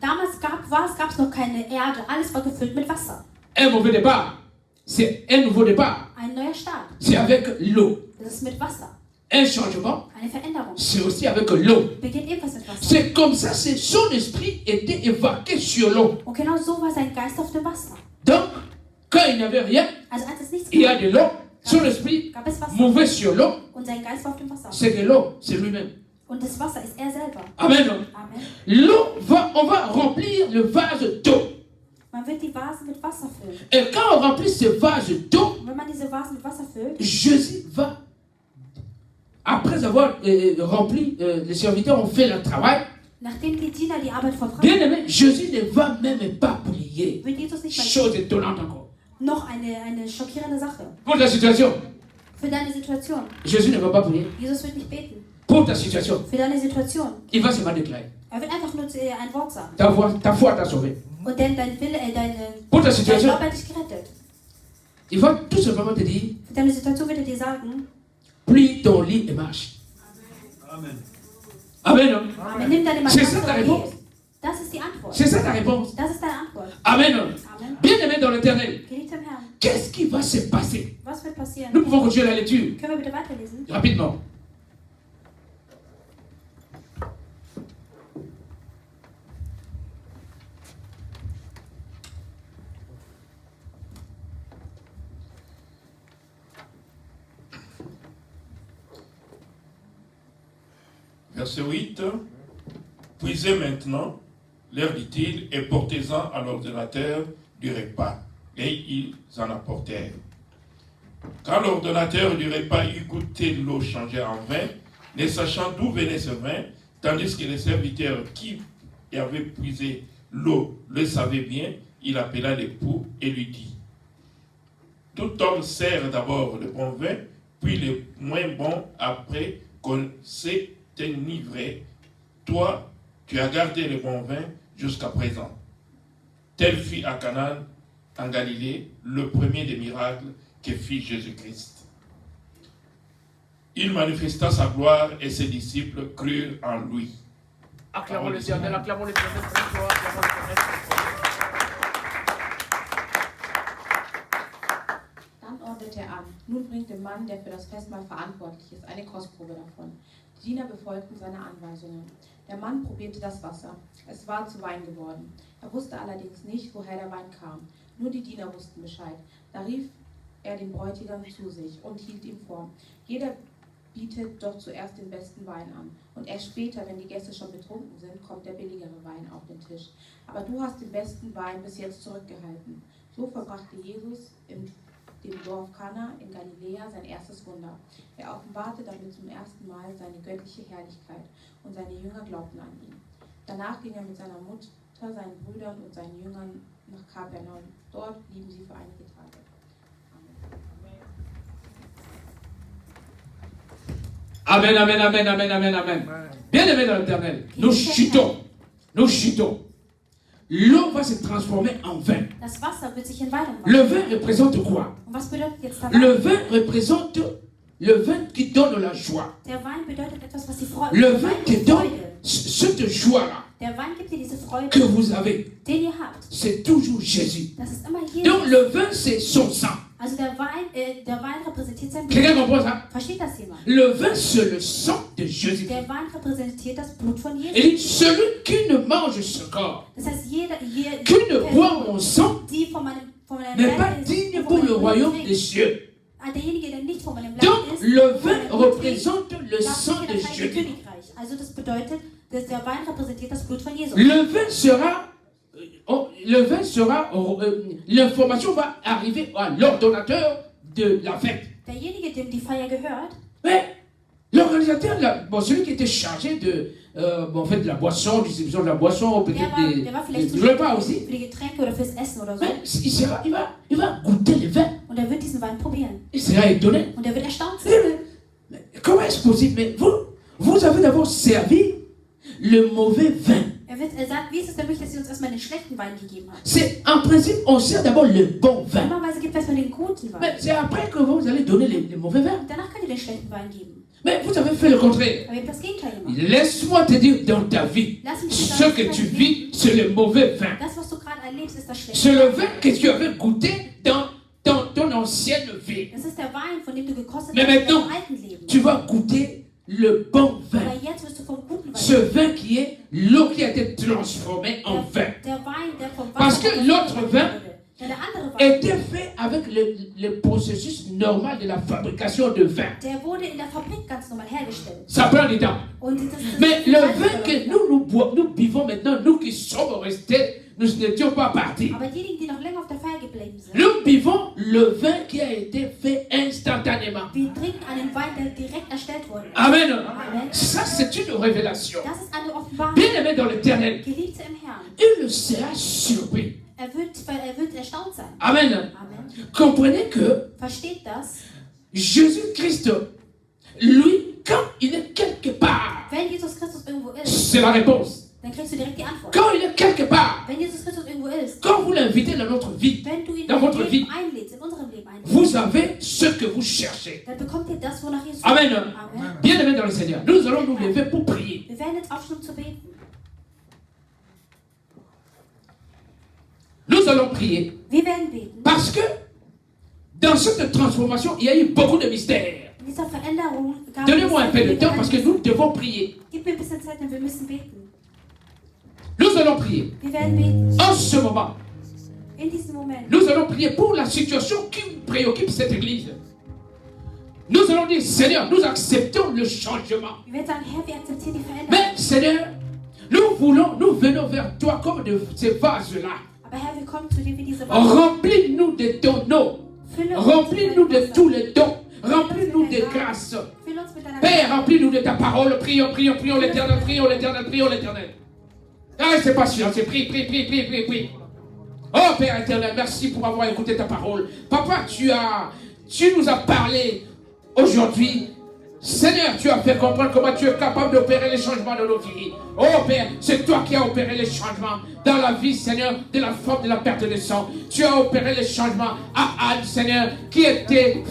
Speaker 2: damals gab es noch keine Erde. Alles war gefüllt mit Wasser.
Speaker 1: Un mauvais départ, c'est un nouveau départ.
Speaker 2: Ein neuer Start.
Speaker 1: C'est avec l'eau.
Speaker 2: Das ist mit Wasser.
Speaker 1: Un changement,
Speaker 2: Eine Veränderung.
Speaker 1: c'est aussi avec l'eau.
Speaker 2: Beginnt ebenfalls mit Wasser.
Speaker 1: C'est comme ça, c'est son esprit était évacué sur l'eau.
Speaker 2: Und genau so war sein Geist auf dem Wasser.
Speaker 1: Donc, quand il n'y avait rien,
Speaker 2: Also als es nichts
Speaker 1: il y a
Speaker 2: gab,
Speaker 1: de l'eau, son esprit
Speaker 2: gab es Wasser.
Speaker 1: mauvais sur l'eau,
Speaker 2: Und sein Geist war auf dem Wasser.
Speaker 1: c'est que l'eau, c'est lui-même.
Speaker 2: Und das Wasser ist er selber.
Speaker 1: Amen.
Speaker 2: Amen.
Speaker 1: L'eau, on va remplir le vase d'eau.
Speaker 2: Man wird die Vasen mit Wasser füllen.
Speaker 1: Et quand on remplit ce vase d'eau,
Speaker 2: Und wenn man diese Vasen mit Wasser füllt,
Speaker 1: Jésus va, après avoir rempli, les serviteurs ont fait leur travail,
Speaker 2: nachdem die Diener die Arbeit vollbracht
Speaker 1: bien
Speaker 2: haben,
Speaker 1: aimé, Jésus ne va même pas prier.
Speaker 2: wird Jesus nicht mal
Speaker 1: Chose étonnante encore.
Speaker 2: noch eine schockierende Sache.
Speaker 1: Pour ta situation,
Speaker 2: Für deine Situation.
Speaker 1: Jésus ne va pas prier.
Speaker 2: Jesus wird nicht beten.
Speaker 1: Pour ta situation,
Speaker 2: Für deine Situation.
Speaker 1: il va seulement déclarer.
Speaker 2: Er wird einfach nur ein Wort sagen.
Speaker 1: Ta foi t'a sauvé.
Speaker 2: Und denn dein Wille,
Speaker 1: Pour ta
Speaker 2: dein
Speaker 1: situation,
Speaker 2: Glaube hat dich gerettet.
Speaker 1: il va tout simplement te dire,
Speaker 2: Für deine Situation wird er dir sagen,
Speaker 1: plie ton lit et marche.
Speaker 4: Amen.
Speaker 1: Amen.
Speaker 2: Amen. Nimm deine
Speaker 1: C'est
Speaker 2: Matratze
Speaker 1: ça ta
Speaker 2: und
Speaker 1: réponse.
Speaker 2: geh. Das ist die Antwort.
Speaker 1: C'est ça ta réponse.
Speaker 2: Das ist deine Antwort.
Speaker 1: Amen.
Speaker 2: Amen.
Speaker 1: Bien aimé dans l'éternel,
Speaker 2: Geliebter Herr,
Speaker 1: qu'est-ce qui va se passer?
Speaker 2: was wird passieren?
Speaker 1: Nous pouvons continuer la lecture
Speaker 2: Können wir bitte weiterlesen?
Speaker 1: rapidement.
Speaker 3: Verset 8. Puisez maintenant, leur dit-il, et portez-en à l'ordonnateur du repas. Et ils en apportèrent. Quand l'ordonnateur du repas eut goûté l'eau changée en vin, ne sachant d'où venait ce vin, tandis que les serviteurs qui avaient puisé l'eau le savaient bien, il appela l'époux et lui dit, tout homme sert d'abord le bon vin, puis le moins bon après qu'on s'est enivré. Toi, tu as gardé le bon vin jusqu'à présent. Tel fut à Canaan, en Galilée, le premier des miracles que fit Jésus-Christ. il manifesta sa gloire et ses disciples crurent en lui.
Speaker 1: Acclamons l'Éternel, acclamons l'Éternel pour la gloire, acclamons l'Éternel.
Speaker 5: Dann ordnete er an: Nun bringt dem Mann, der für das Festmahl verantwortlich ist, eine Kostprobe davon. Die Diener befolgten seine Anweisungen. Der Mann probierte das Wasser. Es war zu Wein geworden. Er wusste allerdings nicht, woher der Wein kam. Nur die Diener wussten Bescheid. Da rief er den Bräutigam zu sich und hielt ihm vor: Jeder bietet doch zuerst den besten Wein an. Und erst später, wenn die Gäste schon betrunken sind, kommt der billigere Wein auf den Tisch. Aber du hast den besten Wein bis jetzt zurückgehalten. So verbrachte Jesus in dem Dorf Kana in Galiläa sein erstes Wunder. Er offenbarte damit zum ersten Mal seine göttliche Herrlichkeit und seine Jünger glaubten an ihn. Danach ging er mit seiner Mutter, seinen Brüdern und seinen Jüngern nach Kapernaum. Dort blieben sie für einige Tage.
Speaker 1: Amen, amen, amen, amen, amen, amen. Bien-aimés dans l'Éternel, nous chutons, nous chutons. L'eau va se transformer en vin.
Speaker 2: Das Wasser wird sich in Wein umwandeln.
Speaker 1: Le vin représente quoi?
Speaker 2: Und was bedeutet jetzt der Wein?
Speaker 1: Le vin représente le vin qui donne la joie.
Speaker 2: Der Wein bedeutet etwas, was die Freude.
Speaker 1: Le
Speaker 2: Der
Speaker 1: vin
Speaker 2: Wein
Speaker 1: qui
Speaker 2: gibt
Speaker 1: donne
Speaker 2: Freude.
Speaker 1: cette joie-là
Speaker 2: Der Wein gibt dir diese Freude,
Speaker 1: que vous avez.
Speaker 2: den ihr habt.
Speaker 1: C'est toujours Jésus.
Speaker 2: Das ist immer Jesus.
Speaker 1: Donc le vin, c'est son sang.
Speaker 2: Also der Wein repräsentiert sein Blut.
Speaker 1: Quelqu'un comprend ça?
Speaker 2: Versteht das jemand?
Speaker 1: Le vin, c'est le sang de Jésus.
Speaker 2: Der Wein repräsentiert das Blut von Jesus.
Speaker 1: Il dit, celui qui ne mange ce corps,
Speaker 2: Das heißt, jede
Speaker 1: qui ne boit mon sang,
Speaker 2: die von meinem
Speaker 1: n'est pas
Speaker 2: Leib ist,
Speaker 1: digne
Speaker 2: von
Speaker 1: pour
Speaker 2: meinem
Speaker 1: le
Speaker 2: Blut
Speaker 1: royaume
Speaker 2: trinkt.
Speaker 1: des cieux.
Speaker 2: Derjenige, der nicht von meinem Leib
Speaker 1: Donc
Speaker 2: ist,
Speaker 1: le
Speaker 2: von
Speaker 1: vin
Speaker 2: meinem Blut trinkt,
Speaker 1: représente le
Speaker 2: darf
Speaker 1: sang
Speaker 2: nicht
Speaker 1: de
Speaker 2: in das heilige
Speaker 1: Jésus.
Speaker 2: Königreich. Also das bedeutet, dass der Wein repräsentiert das Blut von Jesus.
Speaker 1: Le vin sera, l'information va arriver à l'ordonnateur de la fête.
Speaker 2: Derjenige, dem die Feier gehört,
Speaker 1: Mais l'organisateur, celui qui était chargé de la boisson, distribution de la boisson, peut-être
Speaker 2: der war vielleicht
Speaker 1: du repas aussi,
Speaker 2: für die Getränke oder fürs Essen oder so.
Speaker 1: mais il va goûter le vin.
Speaker 2: Und er wird diesen Wein probieren.
Speaker 1: Il sera étonné.
Speaker 2: Und er wird erstaunt sein.
Speaker 1: Mais comment est-ce possible? Mais vous avez d'abord servi le mauvais vin.
Speaker 2: Er sagt, wie ist es denn möglich, dass sie uns erstmal den schlechten Wein gegeben haben?
Speaker 1: C'est en principe, on sert d'abord le bon vin.
Speaker 2: Normalerweise gibt es erstmal den guten Wein.
Speaker 1: Mais c'est après que vous allez donner les mauvais vins.
Speaker 2: Und danach könnt ihr den schlechten Wein geben.
Speaker 1: Mais vous avez fait le contraire.
Speaker 2: Aber ihr habt das Gegenteil gemacht.
Speaker 1: Laisse-moi te dire dans ta vie,
Speaker 2: Lass mich dir
Speaker 1: ce
Speaker 2: sagen,
Speaker 1: que tu vis, c'est le mauvais vin.
Speaker 2: das, was du gerade erlebst, ist das schlechte.
Speaker 1: C'est le vin que tu avais goûté dans ton ancienne vie.
Speaker 2: Das ist der Wein, von dem du gekostet
Speaker 1: Mais
Speaker 2: hast in
Speaker 1: maintenant,
Speaker 2: deinem alten Leben.
Speaker 1: tu vas goûter le bon vin.
Speaker 2: Aber jetzt wirst du vom guten Wein.
Speaker 1: Ce vin qui est l'eau qui a été transformée en vin.
Speaker 2: Der Wein, der vom
Speaker 1: Parce
Speaker 2: Wasser
Speaker 1: que l'autre vin
Speaker 2: Ja, der andere Wein,
Speaker 1: était fait avec le processus normal de la fabrication de vin.
Speaker 2: der wurde in der Fabrik ganz normal hergestellt.
Speaker 1: Ça prend du temps.
Speaker 2: Und das
Speaker 1: Mais le vin que nous buvons maintenant, nous qui sommes restés, nous n'étions pas partis.
Speaker 2: Aber diejenigen, die noch länger auf der Feier geblieben sind,
Speaker 1: Nous buvons le vin qui a été fait instantanément.
Speaker 2: wir trinken einen Wein, der direkt erstellt wurde.
Speaker 1: Amen.
Speaker 2: Amen.
Speaker 1: Ça, c'est une révélation.
Speaker 2: Das ist eine Offenbarung.
Speaker 1: Bien-aimé dans l'Éternel,
Speaker 2: Geliebte im Herrn.
Speaker 1: il sera surpris.
Speaker 2: Er wird erstaunt sein.
Speaker 1: Amen.
Speaker 2: Amen.
Speaker 1: Comprenez que
Speaker 2: Versteht das?
Speaker 1: Jésus-Christ, lui, quand il est quelque part,
Speaker 2: Wenn Jesus Christus irgendwo ist,
Speaker 1: c'est la réponse.
Speaker 2: dann kriegst du direkt die Antwort.
Speaker 1: Quand il est quelque part,
Speaker 2: Wenn Jesus Christus irgendwo ist,
Speaker 1: quand vous l'invitez dans notre vie,
Speaker 2: wenn du ihn
Speaker 1: dans
Speaker 2: in
Speaker 1: votre
Speaker 2: dein
Speaker 1: vie,
Speaker 2: Leben einlädst, in unserem Leben einlädst,
Speaker 1: vous avez ce que vous cherchez.
Speaker 2: dann bekommt ihr das, wonach ihr sucht.
Speaker 1: Amen.
Speaker 2: Amen.
Speaker 1: Bien-aimé dans le Seigneur, nous allons nous lever pour prier.
Speaker 2: Wir werden jetzt aufstehen, um zu beten.
Speaker 1: Nous allons prier
Speaker 2: Wir werden beten.
Speaker 1: parce que dans cette transformation, il y a eu beaucoup de mystères.
Speaker 2: In dieser Veränderung gab es
Speaker 1: Donnez-moi un
Speaker 2: sehr
Speaker 1: peu de
Speaker 2: viele
Speaker 1: temps parce que
Speaker 2: Geheimnisse.
Speaker 1: nous devons prier.
Speaker 2: Gib mir ein bisschen Zeit, denn wir müssen beten.
Speaker 1: Nous allons prier.
Speaker 2: Wir werden beten.
Speaker 1: En ce moment,
Speaker 2: In diesem Moment.
Speaker 1: nous allons prier pour la situation qui préoccupe cette église. Nous allons dire, Seigneur, nous acceptons le changement.
Speaker 2: Wir werden sagen, Herr, wir akzeptieren die Veränderung.
Speaker 1: Mais Seigneur, nous venons vers toi comme de ces vases-là.
Speaker 2: Aber Herr, wir kommen zu dir wie diese
Speaker 1: Remplis-nous de ton eau.
Speaker 2: Fülle uns
Speaker 1: Remplis-nous
Speaker 2: mit
Speaker 1: de
Speaker 2: deinem
Speaker 1: tous
Speaker 2: Wasser.
Speaker 1: les dons. Remplis-nous de grâce.
Speaker 2: Fülle uns mit deiner
Speaker 1: Père, remplis-nous de ta parole. Prions, prions, prions l'Éternel, prions l'Éternel, prions l'Éternel. Ah, c'est pas sûr, c'est prie, prie, prie, prie, prie, prie. Oh Père éternel, merci pour avoir écouté ta parole. Papa, tu nous as parlé aujourd'hui. Seigneur, tu as fait comprendre comment tu es capable d'opérer les changements dans nos vies. Oh Père, c'est toi qui as opéré les changements dans la vie, Seigneur, de la femme de la perte de sang. Tu as opéré les changements à Anne, Seigneur, qui était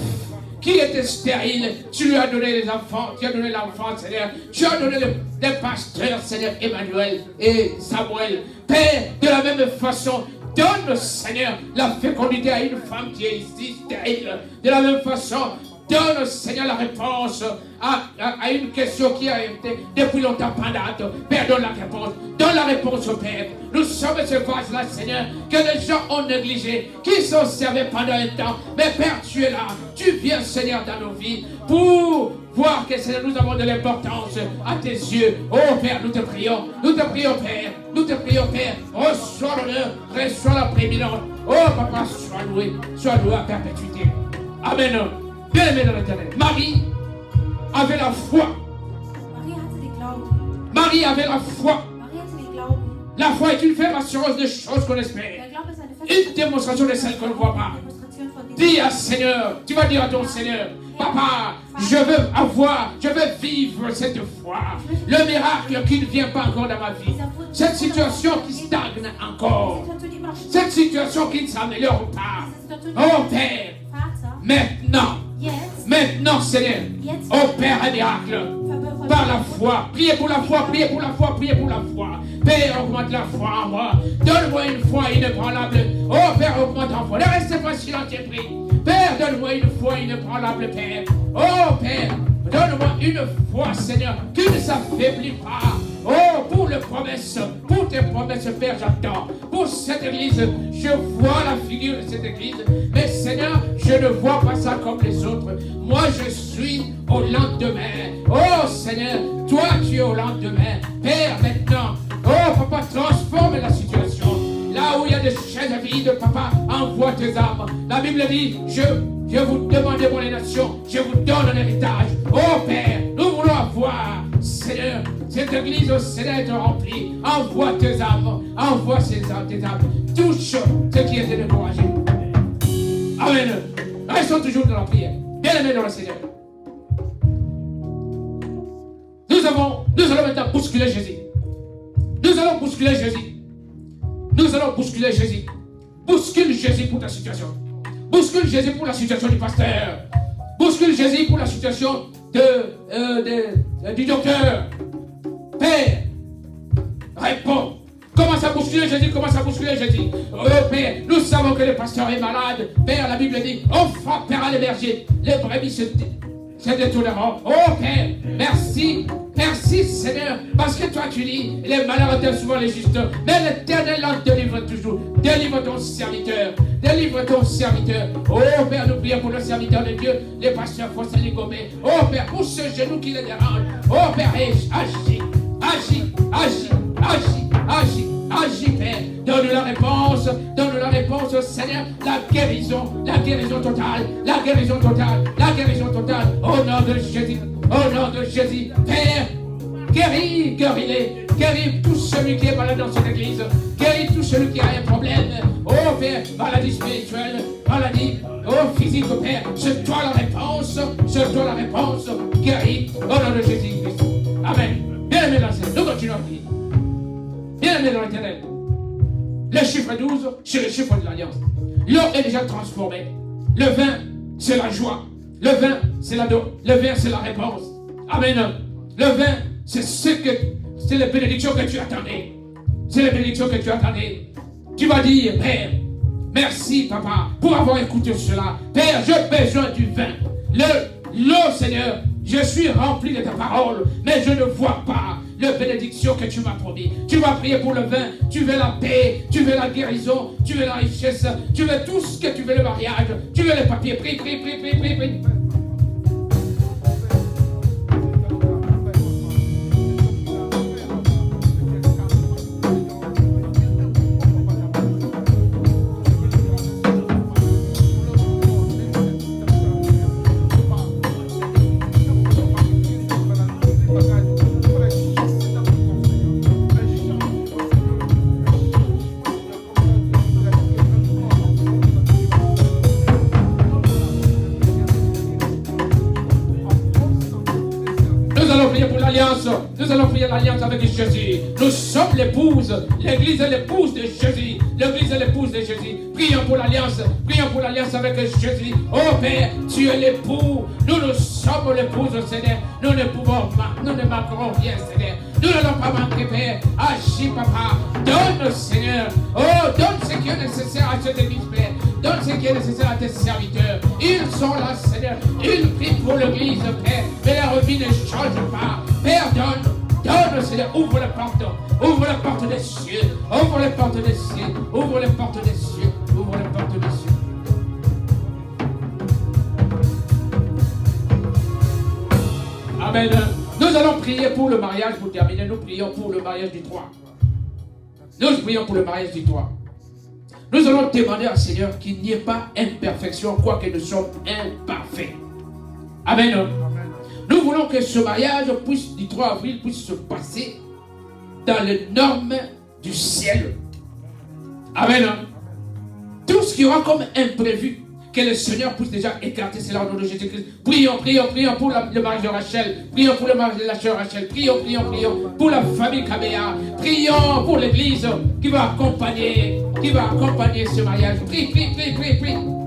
Speaker 1: qui était stérile, tu lui as donné les enfants, tu as donné l'enfant, Seigneur. Tu as donné les pasteurs, Seigneur, Emmanuel et Samuel. Père, de la même façon, donne, Seigneur, la fécondité à une femme qui est ici stérile. De la même façon, donne, Seigneur, la réponse à une question qui a été depuis longtemps pendante. Père, donne la réponse. Donne la réponse au Père. Nous sommes ce vase-là, Seigneur, que les gens ont négligé, qui sont servis pendant un temps. Mais Père, tu es là. Tu viens, Seigneur, dans nos vies pour voir que, Seigneur, nous avons de l'importance à tes yeux. Oh Père, nous te prions, Père. Nous te prions, Père. Reçois l'honneur, reçois la prééminence. Oh Papa, sois loué à perpétuité. Amen. Bien-aimé dans l'Éternel. Marie avait la foi. Marie avait la foi. La foi est une ferme assurance des choses qu'on espère. Une démonstration de celles qu'on ne voit pas. Dis à Seigneur, tu vas dire à ton Seigneur, Papa, je veux vivre cette foi. Le miracle qui ne vient pas encore dans ma vie. Cette situation qui stagne encore. Cette situation qui ne s'améliore pas. Oh Père, maintenant Seigneur, opère un miracle. Par la foi, priez pour la foi. Père, augmente la foi en moi. Donne-moi une foi inébranlable. Oh Père, augmente en foi. Ne restez pas silent et prie. Père, donne-moi une foi inébranlable, Père. Oh Père, donne-moi une foi, Seigneur, qui ne s'affaiblit pas. Oh, pour tes promesses, Père, j'attends. Pour cette église, je vois la figure de cette église. Mais Seigneur, je ne vois pas ça comme les autres. Moi, je suis au lendemain. Oh Seigneur, toi, tu es au lendemain. Père, maintenant, oh Papa, transforme la situation. Là où il y a des chaises vides, Papa, envoie tes âmes. La Bible dit, je vous demande pour les nations, je vous donne un héritage. Oh Père, nous voulons avoir, Seigneur, cette église au Seigneur est remplie. Envoie tes âmes, envoie tes âmes. Touche ce qui est découragé. Amen. Restons toujours dans la prière. Bien-aimés dans le Seigneur. Nous allons maintenant bousculer Jésus. Nous allons bousculer Jésus. Bouscule Jésus pour ta situation. Bouscule Jésus pour la situation du pasteur. Bouscule Jésus pour la situation du docteur. Père, réponds. Commence à bousculer Jésus. Oh Père, nous savons que le pasteur est malade. Père, la Bible dit, on frappera les bergers. Les brebis se détourneront. Oh Père, merci Seigneur, parce que toi tu dis, les malheurs atteignent souvent les justes, mais l'Éternel en délivre toujours. Délivre ton serviteur. Oh Père, nous prions pour le serviteur de Dieu, les pasteurs Fossé Gomé. Oh Père, pour ce genou qui les dérange. Oh Père, agis Père. Donne la réponse, Seigneur, la guérison totale, au nom de Jésus, Père, guéris tout celui qui est malade dans cette église, guéris tout celui qui a un problème, oh Père, maladie spirituelle, maladie, physique, Père, c'est toi la réponse, guéris, au nom de Jésus-Christ, Amen. Bien-aimés dans le Seigneur, nous continuons à prier. Bien-aimés dans l'Éternel, le chiffre 12, c'est le chiffre de l'alliance. L'eau est déjà transformée. Le vin, c'est la joie. Le vin, c'est la réponse. Amen. Le vin, c'est les bénédictions que tu attendais. Tu vas dire, Père, merci, Papa, pour avoir écouté cela. Père, j'ai besoin du vin. L'eau, Seigneur, je suis rempli de ta parole, mais je ne vois pas la bénédiction que tu m'as promis. Tu vas prier pour le vin, tu veux la paix, tu veux la guérison, tu veux la richesse, tu veux tout ce que tu veux, le mariage, tu veux les papiers. Prie. allons prier pour l'alliance. Nous allons prier l'alliance avec Jésus. Nous sommes l'épouse. L'église est l'épouse de Jésus. L'église est l'épouse de Jésus. Prions pour l'alliance. Prions pour l'alliance avec Jésus. Oh Père, tu es l'époux. Nous sommes l'épouse, Seigneur. Nous ne pouvons pas. Nous ne manquerons rien, Seigneur. Nous n'allons pas manquer, Père. Agis, Papa. Donne, Seigneur. Oh, donne ce qui est nécessaire à cette église, Père. Donne ce qui est nécessaire à tes serviteurs. Ils sont là, Seigneur. Ils prient pour l'église, Père. Mais leur vie ne change pas. Père, donne. Donne, Seigneur. Ouvre les portes. Ouvre les portes des cieux. Ouvre les portes des cieux. Ouvre les portes des cieux. Ouvre les portes des cieux. Amen. Nous allons prier pour le mariage pour terminer. Nous prions pour le mariage du 3. Nous prions pour le mariage du 3. Nous allons demander au Seigneur qu'il n'y ait pas imperfection, quoique nous sommes imparfaits. Amen. Nous voulons que ce mariage du 3 avril puisse se passer dans les normes du ciel. Amen. Tout ce qui aura comme imprévu, que le Seigneur puisse déjà écarter cela au nom de Jésus-Christ. Prions pour le mariage de Rachel. Prions pour le mariage de la sœur Rachel. Prions pour la famille Kabea. Prions pour l'église qui va accompagner ce mariage. Prie.